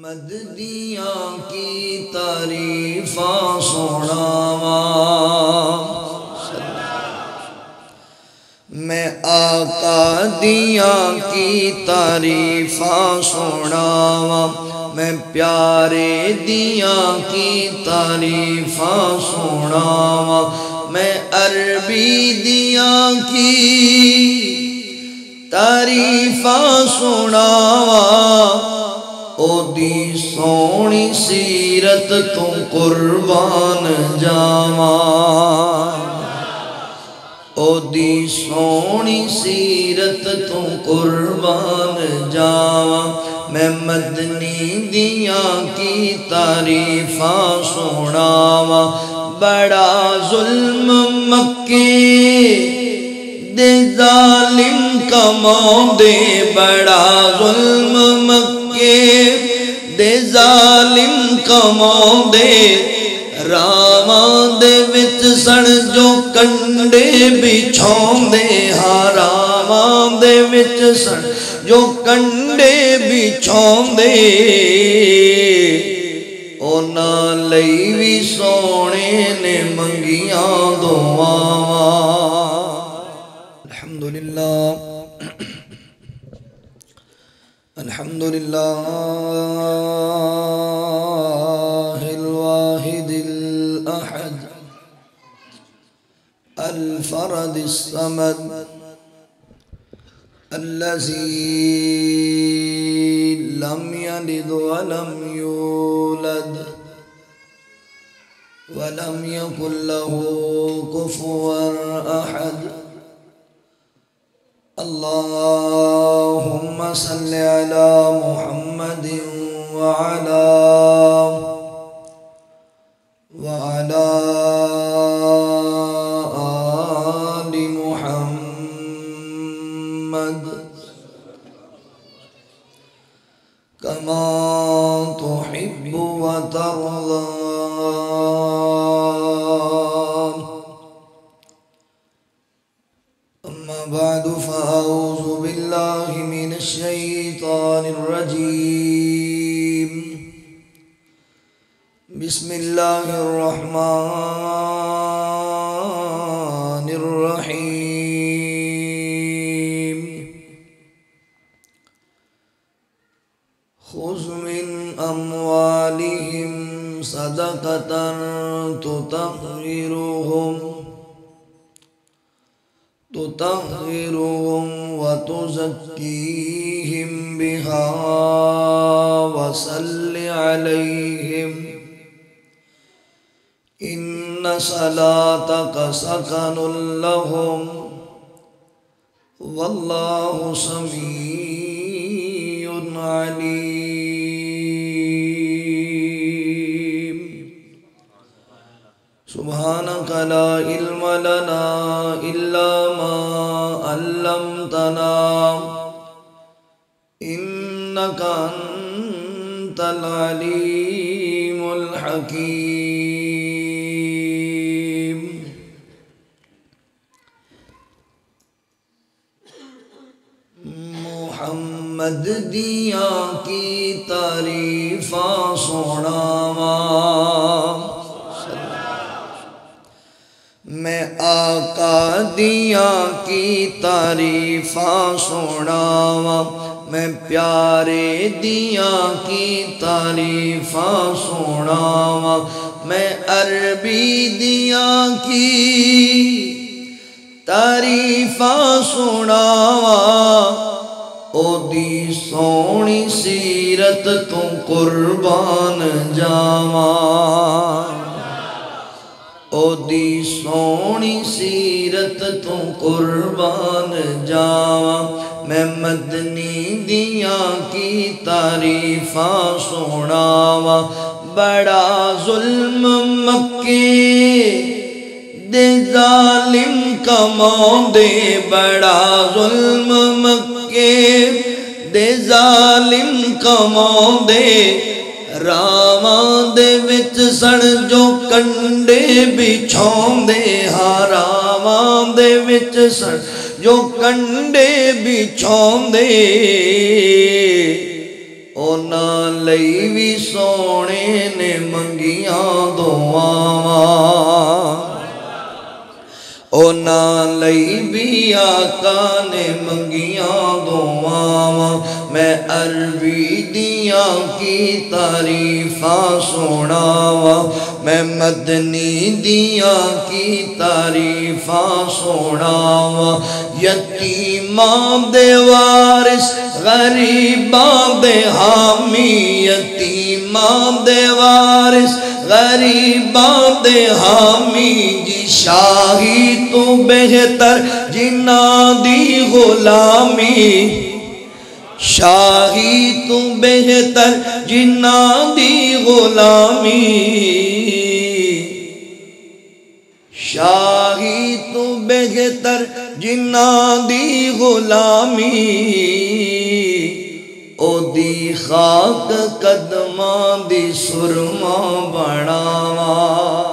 محمد دیاں کی تعریفاں سناواں، میں آقا دیاں کی تعریفاں سناواں، میں پیارے دیاں کی تعریفاں سناواں، میں عربی دیاں کی تعریفاں سناواں، او دی سونی سیرت تو قربان جاواں، او دی سونی سیرت تو قربان جاواں، میں مدنی دیاں کی تعریفاں سناواں، بڑا ظلم مکے دے ظالم کماؤں دے، بڑا ظلم مکے دے ظالم کماؤں دے، راواں دے وچ سڑ جو کنڈے بچھاؤں دے، ہاں راواں دے وچ سڑ جو کنڈے بچھاؤں دے، اونا لئی وی سونے نے منگیاں دعاواں۔ الحمدللہ الحمدللہ الواحد الأحد الفرد الصمد الذي لم يلد ولم يولد ولم يكن له كفوا أحد، اللهم صل على محمد وعلى آل محمد كما تحب وترضى، أما بعد فأعوذ بالله من الشيطان الرجيم، بسم الله الرحمن الرحيم، خذ من أموالهم صدقة تطهرهم وتزكيهم بها وصل عليهم إن صلاتك سكن لهم والله سميع عليم۔ سبحانك لا علم لنا إلا ما علمتنا إنك أنت العليم الحكيم۔ محمد دیاں کی تعریفاں سناواں، میں آقا دیاں کی تعریفاں سناواں، میں پیارے دیاں کی تعریفاں سناواں، میں عربی دیاں کی تعریفاں سناواں، او دی سونی سیرت تو قربان جاواں، او دی سونی سیرت تو قربان جاواں، میں مدنی دیاں کی تعریفاں سناواں، بڑا ظلم مکے دے ظالم کماؤں دے، بڑا ظلم مکے دے ظالم کماؤں دے، راواں دے وچ سڑ جو کنڈے بچھاؤں دے، ہاں راواں دے وچ سڑ جو کنڈے بچھاؤں دے، ਉਹਨਾਂ ਲਈ ਵੀ ਸੋਹਣੇ ਨੇ ਮੰਗੀਆਂ ਦੁਆਵਾਂ ਉਹਨਾਂ ਲਈ ਵੀ ਆਕਾ ਨੇ ਮੰਗੀਆਂ ਦੁਆਵਾਂ ਮੈਂ ਅਰਬੀ ਦੀਆਂ ਕੀ ਤਾਰੀਫਾਂ ਸੁਣਾਵਾਂ ਮੈਂ ਮਦਨੀ ਦੀਆਂ ਕੀ ਤਾਰੀਫਾਂ ਸੁਣਾਵਾਂ ਯਤੀਮਾਂ ਦੇ ਵਾਰਿਸ ਗਰੀਬਾਂ ਦੇ ਹਾਮੀ ਯਤੀਮਾਂ ਦੇ ਵਾਰਿਸ غریباں دے حامی جی شاہی تو بہتر جنہاں دی غلامی شاہی تو بہتر جنہاں دی غلامی شاہی تو بہتر جنہاں دی غلامی او دی خاک قدماں دی سرما بناواں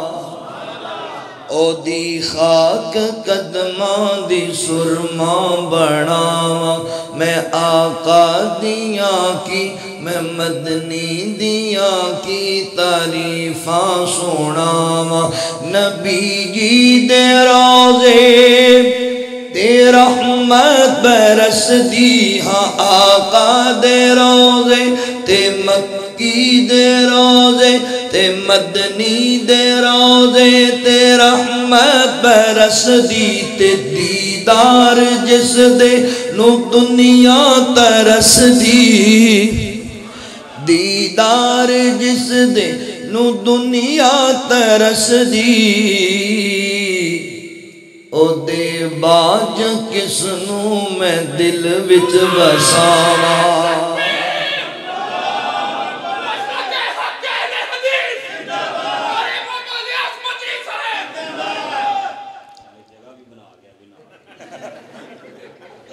او دی خاک قدماں دی سرما بناواں میں آقا دیاں کی میں مدنی دیاں کی تعریفاں سناواں نبی جی دے روزے تے رحمت برس دی ہاں آقا دے روزے تے مکی دے روزے تے مدنی دے روزے تے رحمت برس دی تے دیدار جس دے نو دنیا ترس دی دیدار جس دے نو دنیا ترس دی او دے باج کس نو میں دل وچ بساواں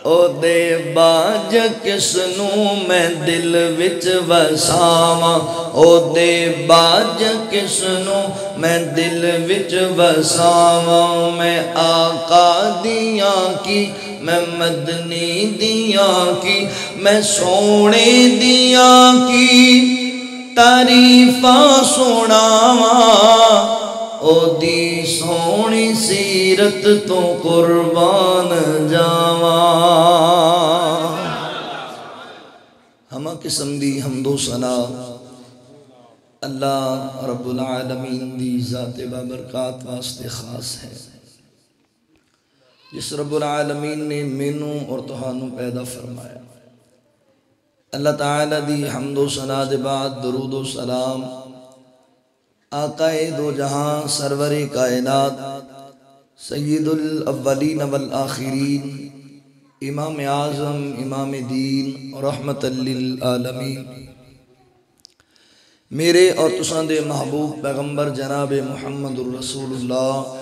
او دے باج کس نو میں دل وچ وساواں او دے باج کس نو میں دل وچ وساواں میں آقا دیاں کی میں مدنی دیاں کی میں سونے دیاں کی تعریفاں سناواں او دی سونی سیرت تو قربان جاواں ہمہ قسم دی حمد و ثنا اللہ رب العالمین دی ذات بابرکات واسطے خاص ہے جس رب العالمین نے مینوں اور تہانوں پیدا فرمایا اللہ تعالیٰ دی حمد و ثنا دے بعد درود و سلام آقا دو جہاں سرور کائنات سید الاولین والآخرین امام اعظم امام دین رحمت للعالمین میرے اور تساں دے محبوب پیغمبر جناب محمد الرسول اللہ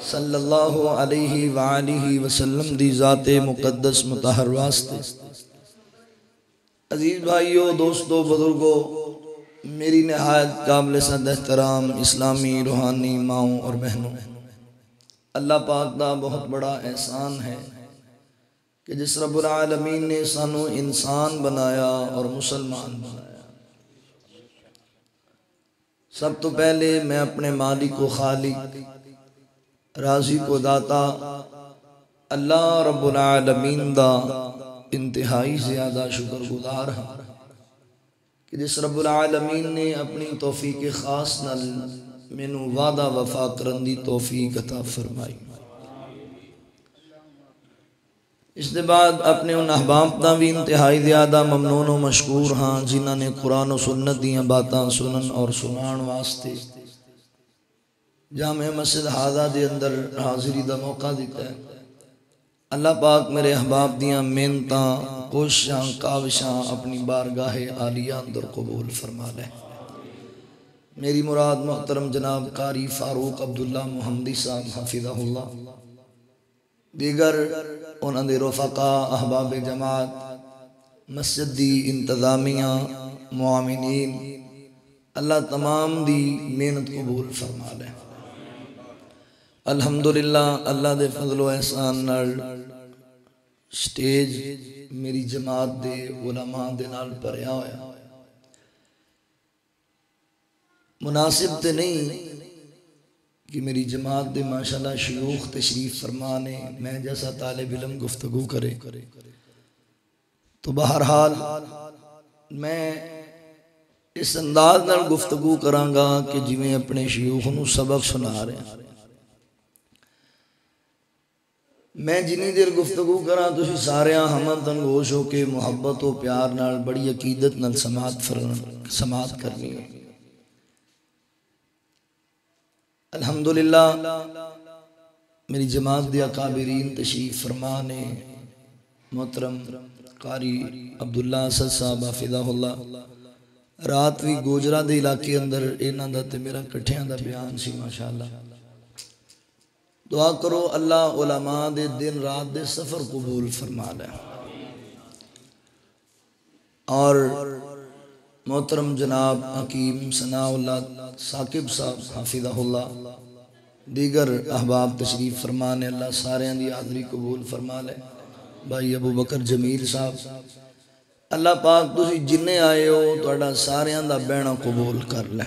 صلی اللہ علیہ وآلہ وسلم دی ذات مقدس مطہر واسطے عزیز بھائیو دوستو بزرگو میری نہایت قابل صد احترام اسلامی روحانی ماؤں اور بہنوں اللہ پاک دا بہت بڑا احسان ہے کہ جس رب العالمین نے سانو انسان بنایا اور مسلمان بنایا سب تو پہلے میں اپنے مالک و خالق رازق و داتا اللہ رب العالمین دا انتہائی زیادہ شکر گزار ہوں کہ جس رب العالمین نے اپنی توفیق خاص نال مینوں وعدہ وفا کرن دی توفیق عطا فرمائی اس دے بعد اپنے ان احباب دا بھی انتہائی زیادہ ممنون و مشکور ہاں جنہاں نے قرآن و سنت دیاں باتاں سنن اور سنان واسطے جامع مسجد ہادہ دے اندر حاضری دا موقع دیتا ہے اللہ پاک میرے احباب دیاں محنتاں کوششاں کاوشاں اپنی بارگاہ عالیہ اندر قبول فرما لے میری مراد محترم جناب قاری فاروق عبداللہ محمدی صاحب حفظہ اللہ دیگر انہاں دے رفقا احباب جماعت مسجد دی انتظامیہ معامنین اللہ تمام دی محنت قبول فرما لے الحمدللہ اللہ دے فضل و احسان نال سٹیج میری جماعت دے علماء دے نال بھریا ہویا مناسب تے نہیں کہ میری جماعت دے ماشاءاللہ شیوخ تشریف فرمانے میں جیسا طالب علم گفتگو کرے تو بہرحال میں اس انداز نال گفتگو کرانگا کہ جویں اپنے شیوخ نو سبق سنا رہے ہیں میں جنی دیر گفتگو کرا تسی سارے ہمت انگوش ہو کے محبت و پیار نال بڑی عقیدت نال سماعت کرنی ہے الحمدللہ میری جماعت دے اکابرین تشریف فرمانے محترم قاری عبداللہ اسد صاحب حفظہ اللہ رات بھی گوجرہ دے علاقے اندر اینا دا تے میرا کٹھیاں دا بیان سی ماشاءاللہ دعا کرو اللہ علماء دے دن رات دے سفر قبول فرما لے اور محترم جناب حکیم ثناء اللہ ثاقب صاحب حافظہ اللہ دیگر احباب تشریف فرمانے اللہ سارے دی حاضری قبول فرما لے بھائی ابو بکر جمیل صاحب اللہ پاک تسی جننے آئے ہو توڑا سارے دا بینہ قبول کر لے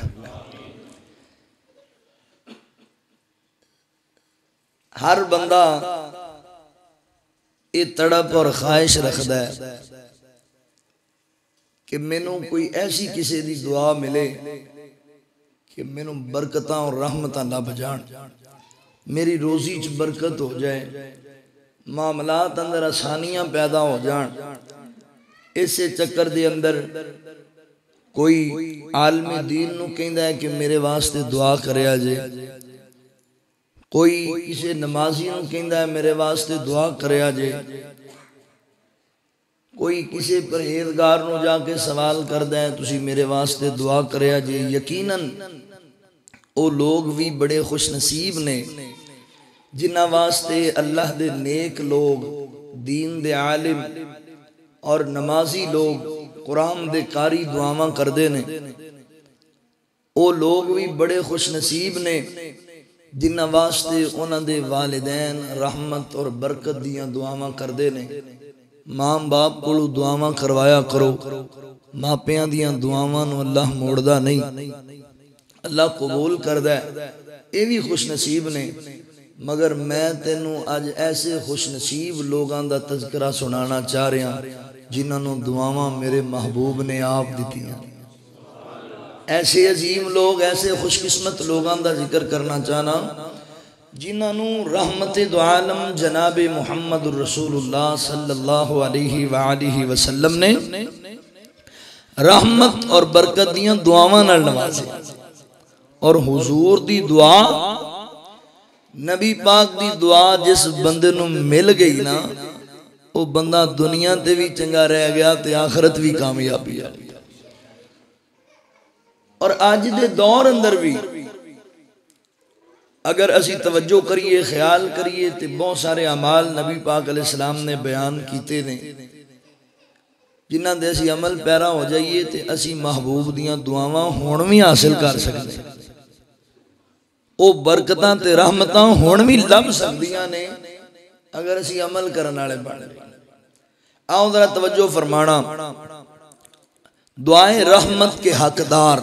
ہر بندہ یہ تڑپ اور خواہش رکھدا ہے کہ مینوں کوئی ایسی کسی دی دعا ملے کہ مینوں برکتاں اور رحمتاں لب جان میری روزی چ برکت ہو جائے معاملات اندر آسانیاں پیدا ہو جان اسے چکر دے اندر کوئی عالم دین نو کہندا ہے کہ میرے واسطے دعا کریا جے کوئی کسی نمازی نو کہندا ہے میرے واسطے دعا کریا جے کوئی کسی پرہیزگار نو جا کے سوال کردا ہے تسی میرے واسطے دعا کریا جے یقیناً او لوگ بھی بڑے خوش نصیب نے جنہ واسطے اللہ دے نیک لوگ دین دے عالم اور نمازی لوگ قرآن دے قاری دعاواں کردے نے او لوگ بھی بڑے خوش نصیب نے جنہ واسطے انہاں دے والدین رحمت اور برکت دیاں دعاواں کردے نے ماں باپ کو دعاواں کروایا کرو ماپیاں دیاں دعاواں نو اللہ موڑدا نہیں اللہ قبول کردا ہے یہ بھی خوش نصیب نے مگر میں تینوں آج ایسے خوش نصیب لوگاں دا تذکرہ سنانا چاہ رہے ہیں جنہاں نو دعاواں میرے محبوب نے آپ دیتی ہیں ایسے عظیم لوگ ایسے خوش قسمت لوگاں دا ذکر کرنا چاہنا جنہاں نو رحمت دو عالم جناب محمد الرسول اللہ صلی اللہ علیہ وآلہ وسلم نے رحمت اور برکت دیاں دعاواں نال نوازے اور حضور دی دعا نبی پاک دی دعا جس بندے نو مل گئی نا وہ بندہ دنیا تے بھی چنگا رہ گیا تے آخرت بھی کامیابی آ گیا اور آج دے دور اندر بھی اگر اسی توجہ کریے خیال کریے تے بہت سارے اعمال نبی پاک علیہ السلام نے بیان کیتے نے جنہ دے اسی عمل پیرا ہو جائیے تے اسی محبوب دیاں دعاواں ہون بھی حاصل کر سکتے او برکتاں تے رحمتاں ہون بھی لب سکدیاں نے اگر اسی عمل کرن والے بن آؤ ذرا توجہ فرمانا دعائیں رحمت کے حقدار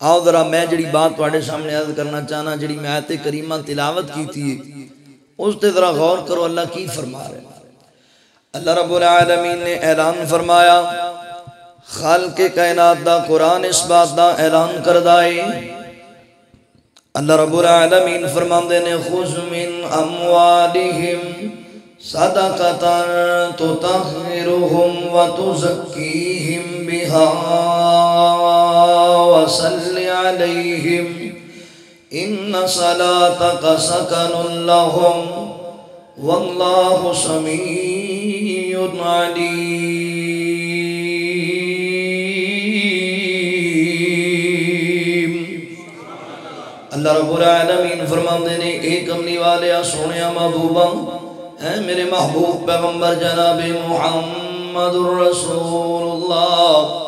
آؤ ذرا میں جڑی بات تواڈے سامنے عرض کرنا چاہنا جڑی میں آیت کریمہ تلاوت کی تھی اس تے ذرا غور کرو اللہ کی فرما رہے اللہ رب العالمین نے اعلان فرمایا خالق کائنات دا قرآن اس بات دا اعلان کردہ ہے اللہ رب العالمین فرماندے نے خذ من اموالہم صدقۃ تطہرہم وتزکیہم بہا وصل علیہم ان صلاتک سکن لہم واللہ سمیع علیم اللہ رب العالمین فرماندے نے ایک کملی والے سونیا محبوبہ اے میرے محبوب پیغمبر جناب محمد رسول اللہ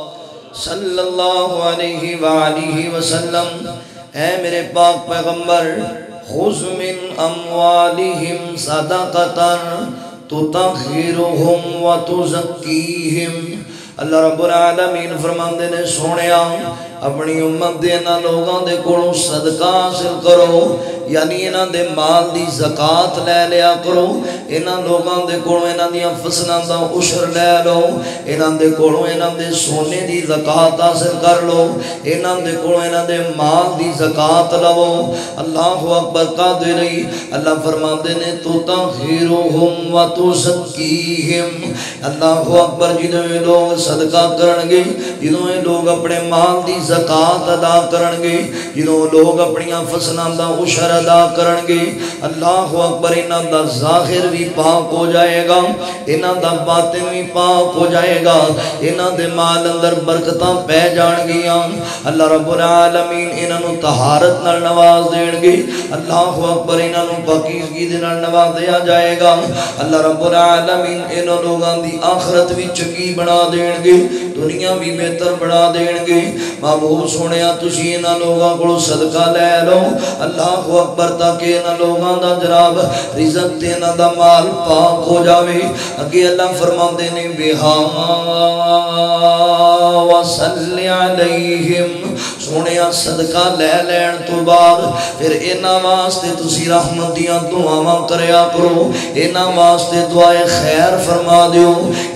صلی اللہ علیہ وآلہ وسلم اے میرے پاک پیغمبر خذ من اموالہم صدقۃ تطہرہم وتزکیہم۔ اللہ رب العالمین فرماندے نے سونیا اپنی امت دے انہاں لوگاں دے کولوں صدقہ حاصل کرو، یعنی انہاں دے مال دی زکاة لے لیا کرو، انہاں لوگاں دے کولوں انہاں دیاں فصلاں دا عشر لے لو، انہاں دے کولوں انہاں دے سونے دی زکاة حاصل کر لو، انہاں دے کولوں انہاں دے مال دی زکاة لو۔ اللہ اکبر قادری اللہ فرماندے نے تطہرہم وتزکیہم۔ اللہ اکبر جدوں لوگ صدقہ کرنگے، جدوں لوگ اپنے مال دی زکاة ادا کرنگے، جدوں لوگ اپنی فصلاں دا عشر ادا کرنگے، اللہ اکبر انہاں دا ظاہر بھی پاک ہو جائے گا، انہاں دا باطن بھی پاک ہو جائے گا، انہاں دے مال اندر برکتاں پہ جان گیاں۔ اللہ رب العالمین انہاں نو طہارت نال نواز دین گے، اللہ اکبر انہاں نو پاکیزگی دے نال نواز دیا جائے گا۔ اللہ رب العالمین انہاں لوگاں دی آخرت بھی چنگی بنا دین گے، دنیا بھی بہتر بنا دین گے۔ محبوب سونیا تسی انہاں لوگاں کولوں صدقہ لے لو، اللہ اکبر، تاکہ انہاں لوگاں دا جناب رزق تے انہاں دا مال پاک ہو جاوے۔ اگے اللہ فرماندے نے بہا وصلی علیہم، سونیا صدقہ لے لین تو بعد پھر انہاں واسطے تسی رحمت دیاں دعاواں کریا کرو، انہاں واسطے دعائے خیر فرما دیو،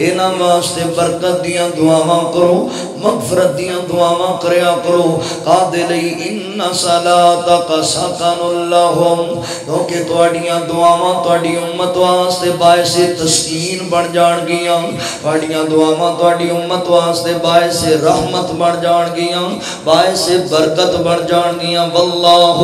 انہاں واسطے برکت دیاں دعاواں کرو، مغفرت دیاں دعاواں کریا کرو۔ قادے لئی ان صلاتک سکن لہم، کیونکہ تواڈیاں دعاواں تواڈی امت واسطے باعث تسکین بن جان گیاں، تواڈیاں دعاواں تواڈی امت واسطے باعث رحمت بن جان گیاں، باعث برکت بن جان گیاں۔ واللہ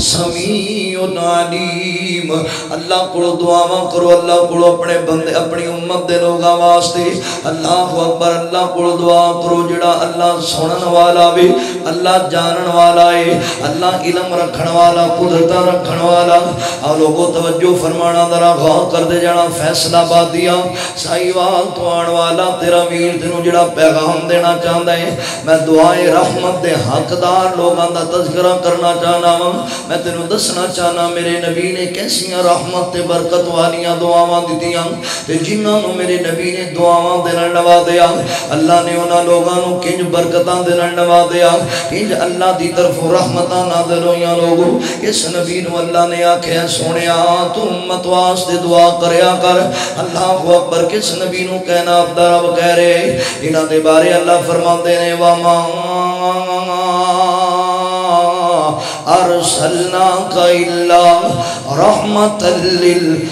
سمیع علیم، اللہ کو دعاواں کرو، اللہ کو اپنے بندے اپنی امت دے لوگاں واسطے، اللہ اکبر، اللہ کو دعا کرو جڑا اللہ سنن والا وے، اللہ جانن والا ہے، اللہ علم رکھن والا، قدرت رکھن والا۔ اور لوگوں توجہ فرمانا، ذرا غور کر دے جانا، فیصلہ آبادیہ سائیوال تو آن والا تیرا ویر تینوں جڑا پیغام دینا چاہتا ہے، میں دعائے رحمت دے حقدار لوگاں دا تذکرہ کرنا چاہنا ہوں۔ میں تینوں دسنا چاہنا میرے نبی نے کیسیاں رحمت تے برکت والیاں دعاواں دتیاں، تے جنہاں نو میرے نبی نے دعاواں دے نال نوازیا، اللہ نے انہاں لوگاں نو کنج برکتاں دے نال نوازیا، کنج اللہ دی طرف رحمتاں نازل ہوئیاں۔ لوگوں اس نبی نو اللہ نے آکھیا سونیا تو امت واسطے دعا کریا کر۔ اللہ اکبر، کس نبی نو کہنا اپنا رب کہہ رہے، انہاں دے بارے اللہ فرماندے نے وما ارسلناک الا رحمت للعالمین۔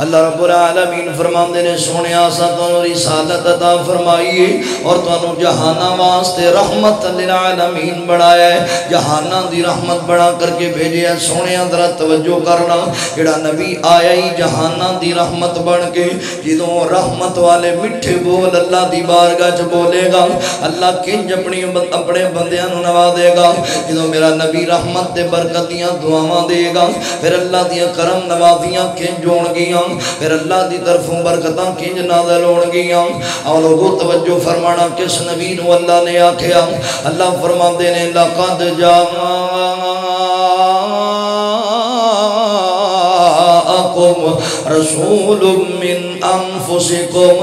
اللہ رب العالمین فرماندے نے سونیا سا تو رسالت عطا فرمائیے اور تو جہانہ واسطے رحمت للعالمین بڑھایا ہے، جہانہ دی رحمت بڑھا کر کے بھیجے ہے۔ سونیا ذرا توجہ کرنا، جڑا نبی آیا ہی جہانہ دی رحمت بن کے، جدوں رحمت والے مٹھے بول اللہ دی بارگاہ چ بولے گا، اللہ کنج اپنے بندیاں نو نوازے گا۔ جدوں میرا نبی رحمت تے برکتیاں دعاواں دے گا، پھر اللہ دی کرم نوازیاں کنج ہون گیاں، پھر اللہ دی طرفوں برکتاں کنج نازل ہون گیاں۔ اور لوگوں توجہ فرمانا، کس نبی نو اللہ نے آکھیا، اللہ فرماندے نے لقد رسول من انفسکم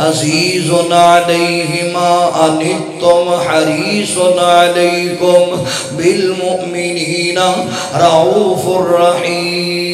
عزیز علیہ ما عنتم حریص علیکم بالمؤمنین رؤوف الرحیم۔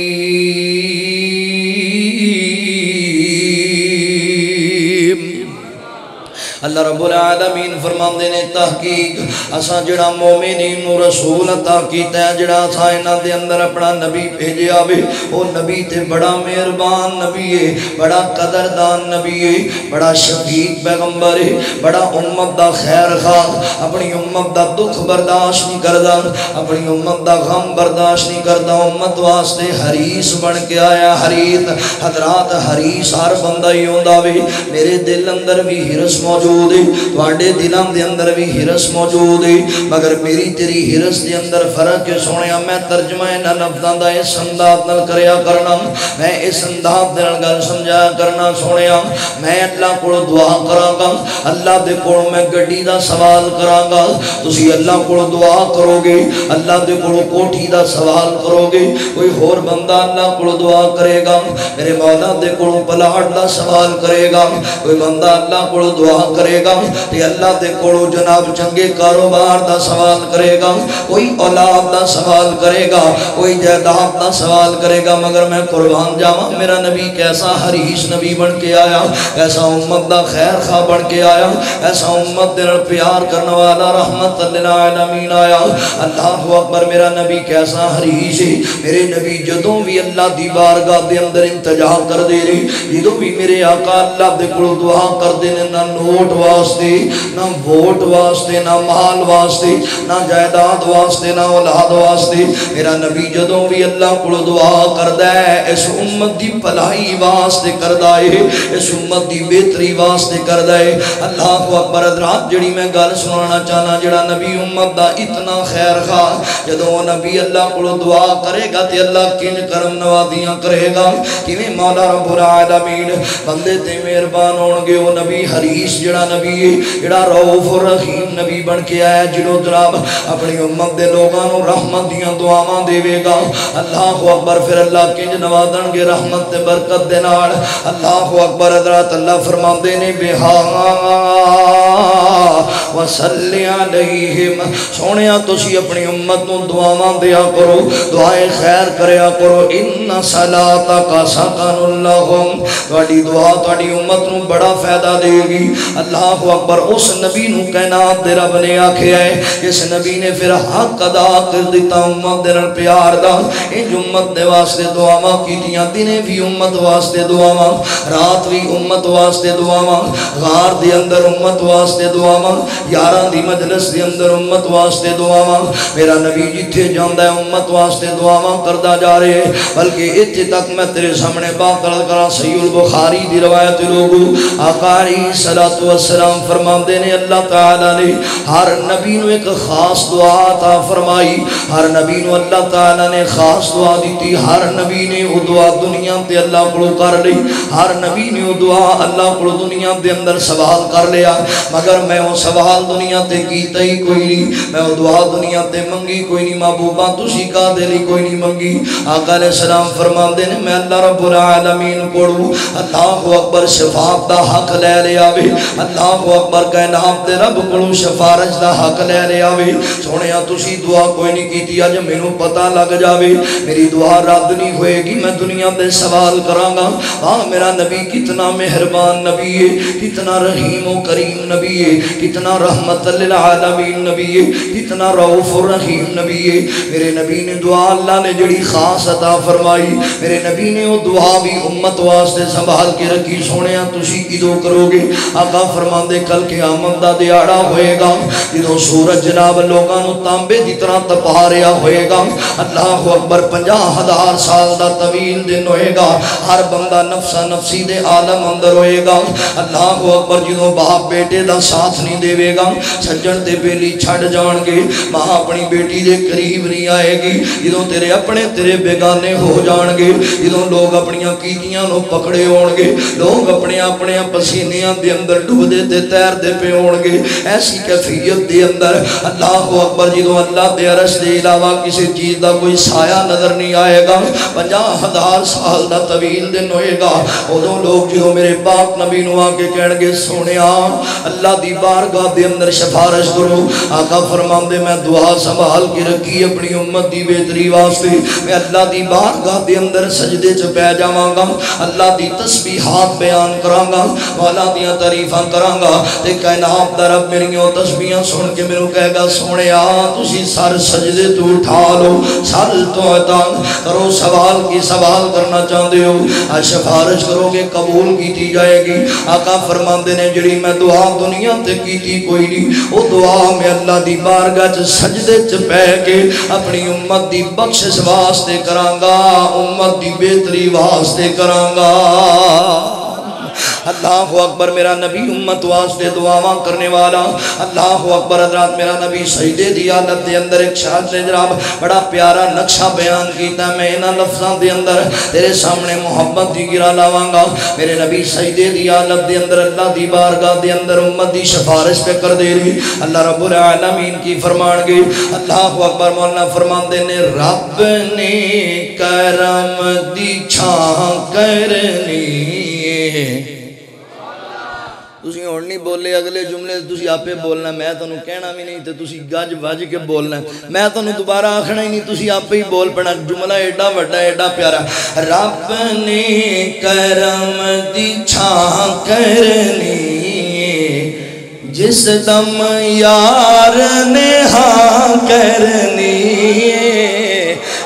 اللہ رب العالمین فرماندے نے تحقیق اساں جڑا مومنین نو رسول عطا کیتا ہے، جڑا اساں انہاں دے اندر اپنا نبی بھیجیا وے، او نبی تے بڑا مہربان نبی ہے، بڑا قدردان نبی ہے، بڑا شفیق پیغمبر ہے، بڑا امت دا خیر خواہ، اپنی امت دا دکھ برداشت نہیں کردا، اپنی امت دا غم برداشت نہیں کردا، امت واسطے حریص بن کے آیا۔ حریص حضرات، حریص ہر بندہ ہی ہوندا وے، میرے دل اندر بھی ہرس موجود موجود ہے تواڈے دلاں دے اندر بھی ہرس موجود ہے مگر میری تیری ہرس دے اندر فرق ہے سونیا میں ترجمہ انہاں لفظاں دا اس انداز نال کریا کرنا میں اس انداز دے نال گل سمجھایا کرنا سونیا میں اللہ کول دعا کراں گا اللہ دے کول میں گڈی دا سوال کراں گا تسی اللہ کول دعا کرو گے اللہ دے کول کوٹھی دا سوال کرو گے کوئی ہور بندہ اللہ کول دعا کرے گا میرے مولا دے کول پلاٹ دا سوال کرے گا کوئی بندہ اللہ کول دعا کرے گا تے اللہ دے کول جناب چنگے کاروبار دا سوال کرے گا کوئی اولاد دا سوال کرے گا کوئی جائیداد دا سوال کرے گا مگر میں قربان جاواں میرا نبی کیسا حریص نبی بن کے آیا ایسا امت دا خیر خواہ بن کے آیا ایسا امت دے نال پیار کرنے والا رحمت للعالمین آیا اللہ اکبر میرا نبی کیسا حریص ہے میرے نبی جدوں بھی اللہ دی بارگاہ دے اندر التجا کر دے رہے جدوں بھی میرے آقا اللہ دے کول دعا کر دے نہ نوٹ واسطے نہ ووٹ واسطے نہ مال واسطے نہ جائیداد واسطے نہ اولاد واسطے میرا نبی جدوں بھی اللہ کول دعا کردا ہے اس امت دی بھلائی واسطے کردا ہے اس امت دی بہتری واسطے کردا ہے اللہ اکبر حضرات جڑی میں گل سنانا چاہنا جڑا نبی امت دا اتنا خیر خواہ جدوں نبی اللہ کول دعا کرے گا تے اللہ کنج کرم نوازیاں کرے گا کیویں مولا رب العالمین بندے تے مہربان ہون گے وہ نبی حریص جڑا نبی ہے جڑا رؤوف الرحیم نبی بن کے آیا جنوں جناب اپنی امت دے لوگاں نوں رحمت دیاں دعاواں دے گا اللہ اکبر پھر اللہ کنج نوازن گے رحمت تے برکت دے نال اللہ اکبر حضرات اللہ فرماندے نے بہا وصلی علیہم سونیا تسی اپنی امت نوں دعاواں دیا کرو دعائے خیر کریا کرو ان صلاتک سکن لہم تواڈی دعا تواڈی امت نوں بڑا فائدہ دے گی اللہ اکبر اس نبی نوں کائنات دے رب نے آکھیا ہے اس نبی نے پھر حق ادا کر دیتا امت دے نال پیار دا ان امت دے واسطے دعاواں کیتیاں دنے بھی امت واسطے دعاواں رات بھی امت واسطے دعاواں غار دے اندر امت واسطے دعاواں یاراں دی مجلس دے اندر امت واسطے دعاواں میرا نبی جتھے جاندا ہے امت واسطے دعاواں کردا جا رہے بلکہ اتھے تک میں تیرے سامنے بات کراں صحیح البخاری دی روایت لوگو آقا علیہ الصلوۃ والسلام فرماندے نے اللہ تعالی نے ہر نبی نو ایک خاص دعا عطا فرمائی ہر نبی نو اللہ تعالی نے خاص دعا دیتی ہر نبی نے وہ دعا دنیا تے اللہ کول کر لی ہر نبی نے وہ دعا اللہ کول دنیا دے اندر سوال کر لیا مگر میں وہ سوال دنیا تے کیتا ہی کوئی نہیں میں وہ دعا دنیا تے منگی کوئی نہیں محبوبہ تسی کا دے لی کوئی نہیں منگی آقا علیہ السلام فرماندے نے میں اللہ رب العالمین کولوں اللہ اکبر شفاعت دا حق لے لیا وے اللہ اکبر کائنات دے رب کولوں شفاعت دا حق لے لیا وے سونیا تسی دعا کوئی نہیں کیتی اج مینوں پتہ لگ جاوے میری دعا رد نہیں ہوئے گی میں دنیا دے سوال کراں گا ہاں میرا نبی کتنا مہربان نبی ہے کتنا رحیم و کریم نبی ہے کتنا رحمت للعالمین نبی ہے کتنا رؤوف الرحیم نبی ہے میرے نبی نے دعا اللہ نے جڑی خاص عطا فرمائی میرے نبی نے وہ دعا بھی امت واسطے سنبھال کے رکھی سونیا تسی کدوں کرو گے آقا فرماندے کل قیامت دا دیہاڑا ہوئے گا جدوں سورج جناب لوگاں نوں تانبے دی طرح تپا رہا ہوئے گا اللہ اکبر 50,000 سال دا طویل دن ہوئے گا ہر بندہ نفسا نفسی دے عالم اندر ہوئے گا اللہ اکبر جدوں باپ بیٹے دا ساتھ نہیں دے گا سجن تے بیلی چھڑ جان گے ماں اپنی بیٹی دے قریب نہیں آئے گی جدوں تیرے اپنے تیرے بیگانے ہو جان گے جدوں لوگ اپنیاں کیتیاں نو پکڑے ہون گے لوگ اپنے اپنے پسینیاں دے اندر ڈوب دے تے تیر دے پہ ہون گے ایسی کیفیت دے اندر اللہ اکبر جدوں اللہ دے عرش دے علاوہ کسی چیز دا کوئی سایہ نظر نہیں آئے گا 50,000 سال دا طویل دن ہوئے گا ادوں لوگ جدوں میرے پاک نبی نو آ کے کہن گے سونیا اللہ دی بارگاہ دے اندر سفارش کرو آقا فرماندے میں دعا سنبھال کے رکھی اپنی امت دی بہتری واسطے میں اللہ دی بارگاہ دے اندر سجدے چ پہ جاواں گا اللہ دی تسبیحات بیان کراں گا مولا دیاں تعریفاں کراں گا تے کائنات دا رب میری او تسبیحاں سن کے مینوں کہے گا سونیا تسی سر سجدے تو اٹھا لو سر تو عطا کرو سوال کی سوال کرنا چاہندے ہو اج سفارش کرو گے قبول کیتی جائے گی آقا فرماندے نے جڑی میں دعا دنیا تے کیتی کوئی نہیں او دعا میں اللہ دی بارگاہ چ سجدے چ پہ کے اپنی امت دی بخشش واسطے کراں گا امت دی بہتری واسطے کراں گا اللہ اکبر میرا نبی امت واسطے دعاواں کرنے والا اللہ اکبر حضرات میرا نبی سجدے دی حالت دے اندر ایک شاعر نے جناب بڑا پیارا نقشہ بیان کیتا میں انہاں لفظاں دے اندر تیرے سامنے محبت دی گرا لاواں گا میرے نبی سجدے دی حالت دے اندر اللہ دی بارگاہ دے اندر امت دی سفارش پہ کر دے رہی اللہ رب العالمین کی فرمان گے اللہ اکبر مولانا فرماندے نے رب نے کرم دی چھاں کرنی تسی اور نہیں بولے اگلے جملے تسی آپے بولنا میں تو کہنا بھی نہیں تو تسی گج بج کے بولنا میں تو دوبارہ آخنا ہی نہیں تسی آپے ہی بول پڑنا جملہ ایڈا وڈا ایڈا پیارا رب نے کرم دی چھاں کرنی جس دم یار نے ہاں کرنی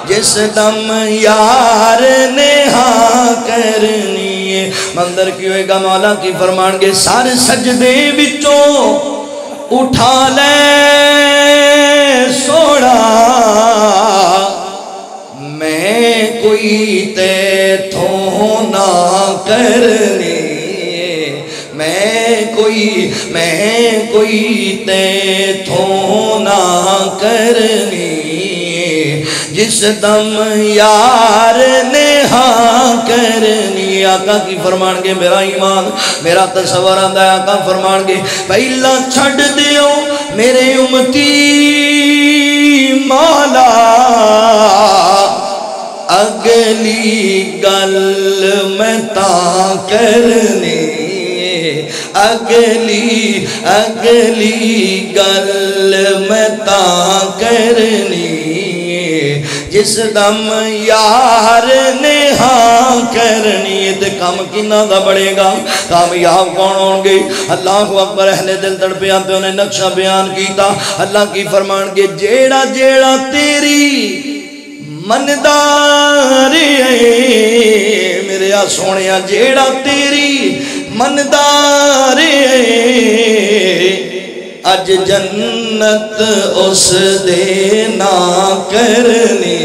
جس دم یار نے ہاں کرنی مندر کی ہوئے گا مولا کی فرمان کے سارے سجدے بچوں اٹھا لے سوڑا میں کوئی تے تھو نہ کرنی میں کوئی تے تھو نہ کرنی جس دم یار نے ہاں کرنی آقا کی فرمان کے میرا ایمان میرا تصور آندہ ہے آقا فرمان کے پہلا چھڑ دیو میرے امتی مولا اگلی گل میں تا کرنی اگلی گل میں تا کرنی جس دم یار نے ہاں کرنی تے کام کنا دا بڑھے گا کامیاب کون ہوں گے اللہ اکبر اہل دل تڑپے آتے انہیں نقشہ بیان کیتا اللہ کی فرمان کے جیڑا جیڑا تیری مندار میرے آ سونیا جیڑا تیری مندار اج جنت اس دے نا کرنی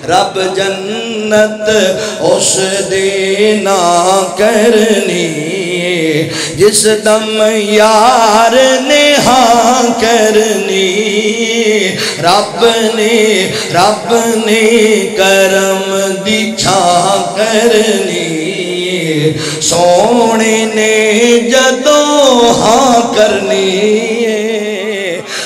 رب جنت اس دے نا کرنی جس دم یار نے ہاں کرنی رب نے کرم دی چھاں کرنی سونے نے جدوں ہاں کرنی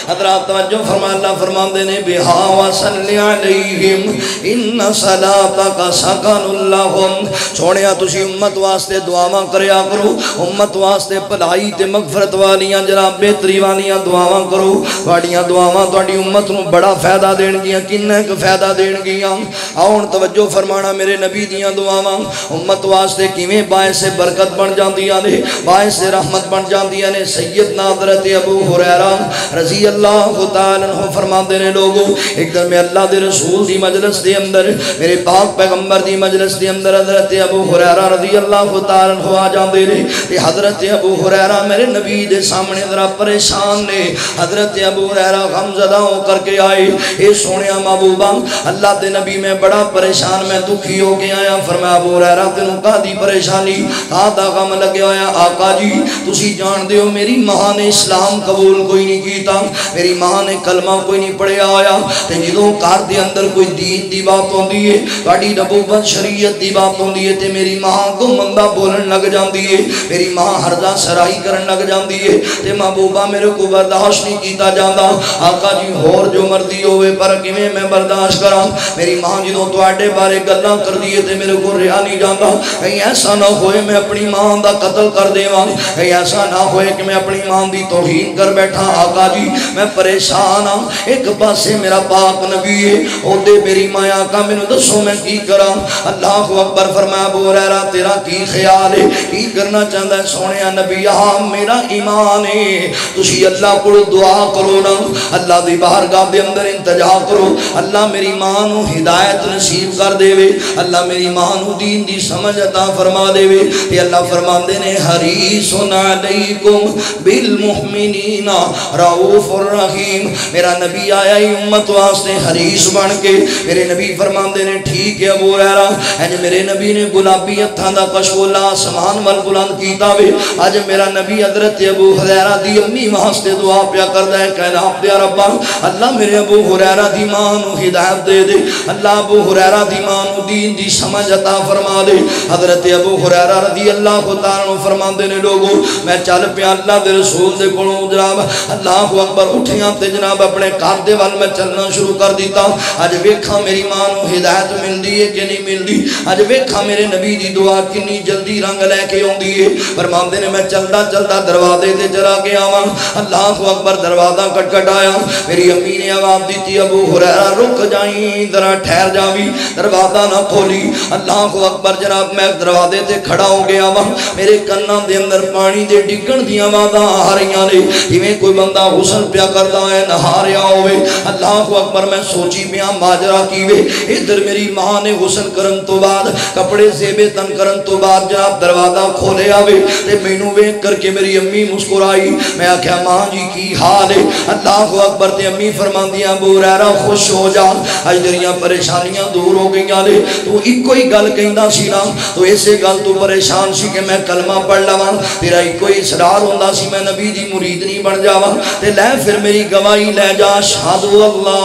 حضرات توجہ فرما اللہ فرمان دینے بہا وصلی علیہم ان صلاتک سکن لہم چھوڑیا تسی امت واسطے دعاواں کریا کرو امت واسطے پلائی تے مغفرت والیاں جناب بہتری والیاں دعاواں کرو واڑیاں دعاواں تواڈی امت نو بڑا فائدہ دین گیاں کنا کہ فائدہ دین گیاں آؤن توجہ فرمانا میرے نبی دیاں دعاواں امت واسطے کیویں باعث برکت بن جاندیاں نے باعث رحمت بن جاندیاں نے سیدنا حضرت ابو ہریرہ رضی اللہ تعالیٰ عنہ فرما دینے لوگوں ایک دن میں اللہ دے رسول دی مجلس دے اندر میرے پاک پیغمبر دی مجلس دے اندر حضرت ابو ہریرہ رضی اللہ تعالیٰ عنہ آ جان دے رہے حضرت ابو ہریرہ میرے نبی دے سامنے ذرا پریشان نے حضرت ابو ہریرہ غم زدہ ہو کر کے آئے اے سونیا محبوبہ اللہ دے نبی میں بڑا پریشان میں دکھی ہو کے آیا فرمایا ابو ہریرہ تینوں کا دی پریشانی کا دا غم لگے آیا آقا جی تسی جان دیو میری ماں نے اسلام قبول کوئی نہیں کیتا میری ماں نے کلمہ کوئی نہیں پڑھے آیا تے جدوں کار دے اندر کوئی دین دی بات ہوندی ہے تہاڈی نبوت شریعت دی بات ہوندی ہے تے میری ماں کو مندہ بولن لگ جاندی ہے میری ماں ہردا سرائی کرن لگ جاندی ہے تے محبوبہ میرے کو برداشت نہیں کیتا جاندا آقا جی ہور جو مرضی ہوئے پر کیویں میں برداشت کراں میری ماں جدوں تواڈے بارے گلاں کردی ہے تے میرے کو رہا نہیں جاندا کہیں ایسا نہ ہوئے میں اپنی ماں دا قتل کر دیواں کہیں ایسا نہ ہوئے کہ میں اپنی ماں دی توہین کر بیٹھا آقا جی میں پریشان ہوں ایک پاسے میرا پاک نبی ہے او دے میری ماں آقا میں دسو میں کی کراں اللہ اکبر فرمایا ابو ہریرہ تیرا کی خیال ہے کی کرنا چاہتا ہے سونے نبی ہاں میرا ایمان ہے تسی اللہ کو دعا کرو نا اللہ دی بارگاہ دے اندر انتجا کرو اللہ میری ماں نو ہدایت نصیب کر دے وے اللہ میری ماں نو دین دی سمجھ عطا فرما دے وے تے اللہ فرماندے نے حریص علیکم بالمؤمنین رؤوف الرحیم حکیم میرا نبی آیا ہی امت واسطے حریص بن کے میرے نبی فرماندے نے ٹھیک ہے ابو ہریرہ اج میرے نبی نے گلابی ہتھاں دا کشکولا آسمان ول بلند کیتا وے اج میرا نبی حضرت ابو ہریرہ دی امی واسطے دعا پیا کردا ہے کہنا اپنے ربا اللہ میرے ابو ہریرہ دی ماں نو ہدایت دے دے اللہ ابو ہریرہ دی ماں نو دین دی سمجھ عطا فرما دے حضرت ابو ہریرہ رضی اللہ تعالی عنہ فرماندے نے لوگو میں چل پیا اللہ دے رسول دے کولوں جناب اللہ اکبر اٹھیاں تے جناب اپنے گھر دے ول میں چلنا شروع کر دیتا اج ویکھاں میری ماں نو ہدایت ملدی ہے کہ نہیں ملدی اج ویکھاں میرے نبی دی دعا کنی جلدی رنگ لے کے اوندی ہے فرماندے نے میں چلدا چلدا دروازے تے چلا گیا واں اللہ اکبر دروازہ کٹکھٹایا میری امی نے آواز دیتی ابو ہریرہ رک جائیں ذرا ٹھہر جاویں دروازہ نہ کھولی اللہ اکبر جناب میں دروازے تے کھڑا ہو گیا واں میرے کاناں دے اندر پانی دے ڈگن دی آوازاں آ رہیاں نے جویں کوئی بندہ غسل پیا کردا ہے نہا رہا ہوے اللہ اکبر میں سوچی پیا ماجرا کی وے ادھر میری ماں نے غسل کرن تو بعد کپڑے زیبے تن کرن تو بعد جناب دروازہ کھولیا وے تے مینوں ویکھ کر کے میری امی مسکرائی میں آکھیا ماں جی کی حال ہے اللہ اکبر تے امی فرماندیاں ابو ہریرہ خوش ہو جا اج تیریاں پریشانیاں دور ہو گئیاں نے تو ایکو ہی گل کہندا سی نا تو اسے گل تو پریشان سی کہ میں کلمہ پڑھ لواں تیرا ایکو ہی اصرار ہوندا سی میں نبی دی مرید نہیں بن جاواں تے لے پھر میری گواہی لے جا اشہد اللہ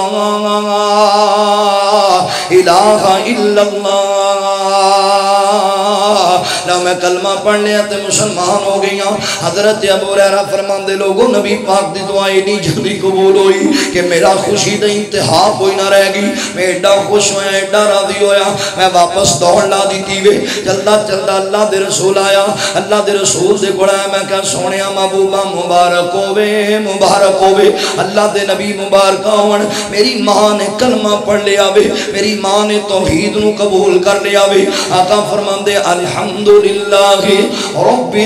الہ الا اللہ نہ میں کلمہ پڑھ لیا تے مسلمان ہو گئی ہوں حضرت ابو ہریرہ فرماندے لوگوں نبی پاک دی دعائیں نہیں جلدی قبول ہوئی کہ میرا خوشی دا انتہا کوئی نہ رہ گئی میں ایڈا خوش ہویا ایڈا راضی ہویا میں واپس دوڑ لا دیتی وے چلدا چلدا اللہ دے رسول آیا اللہ دے رسول دے کول آیا میں کہا سونیا محبوبہ مبارک ہوے اللہ دے نبی مبارک ہون میری ماں نے کلمہ پڑھ لیا وے میری ماں نے توحید نو قبول کر لیا وے آقا فرماندے الحمدللہ رب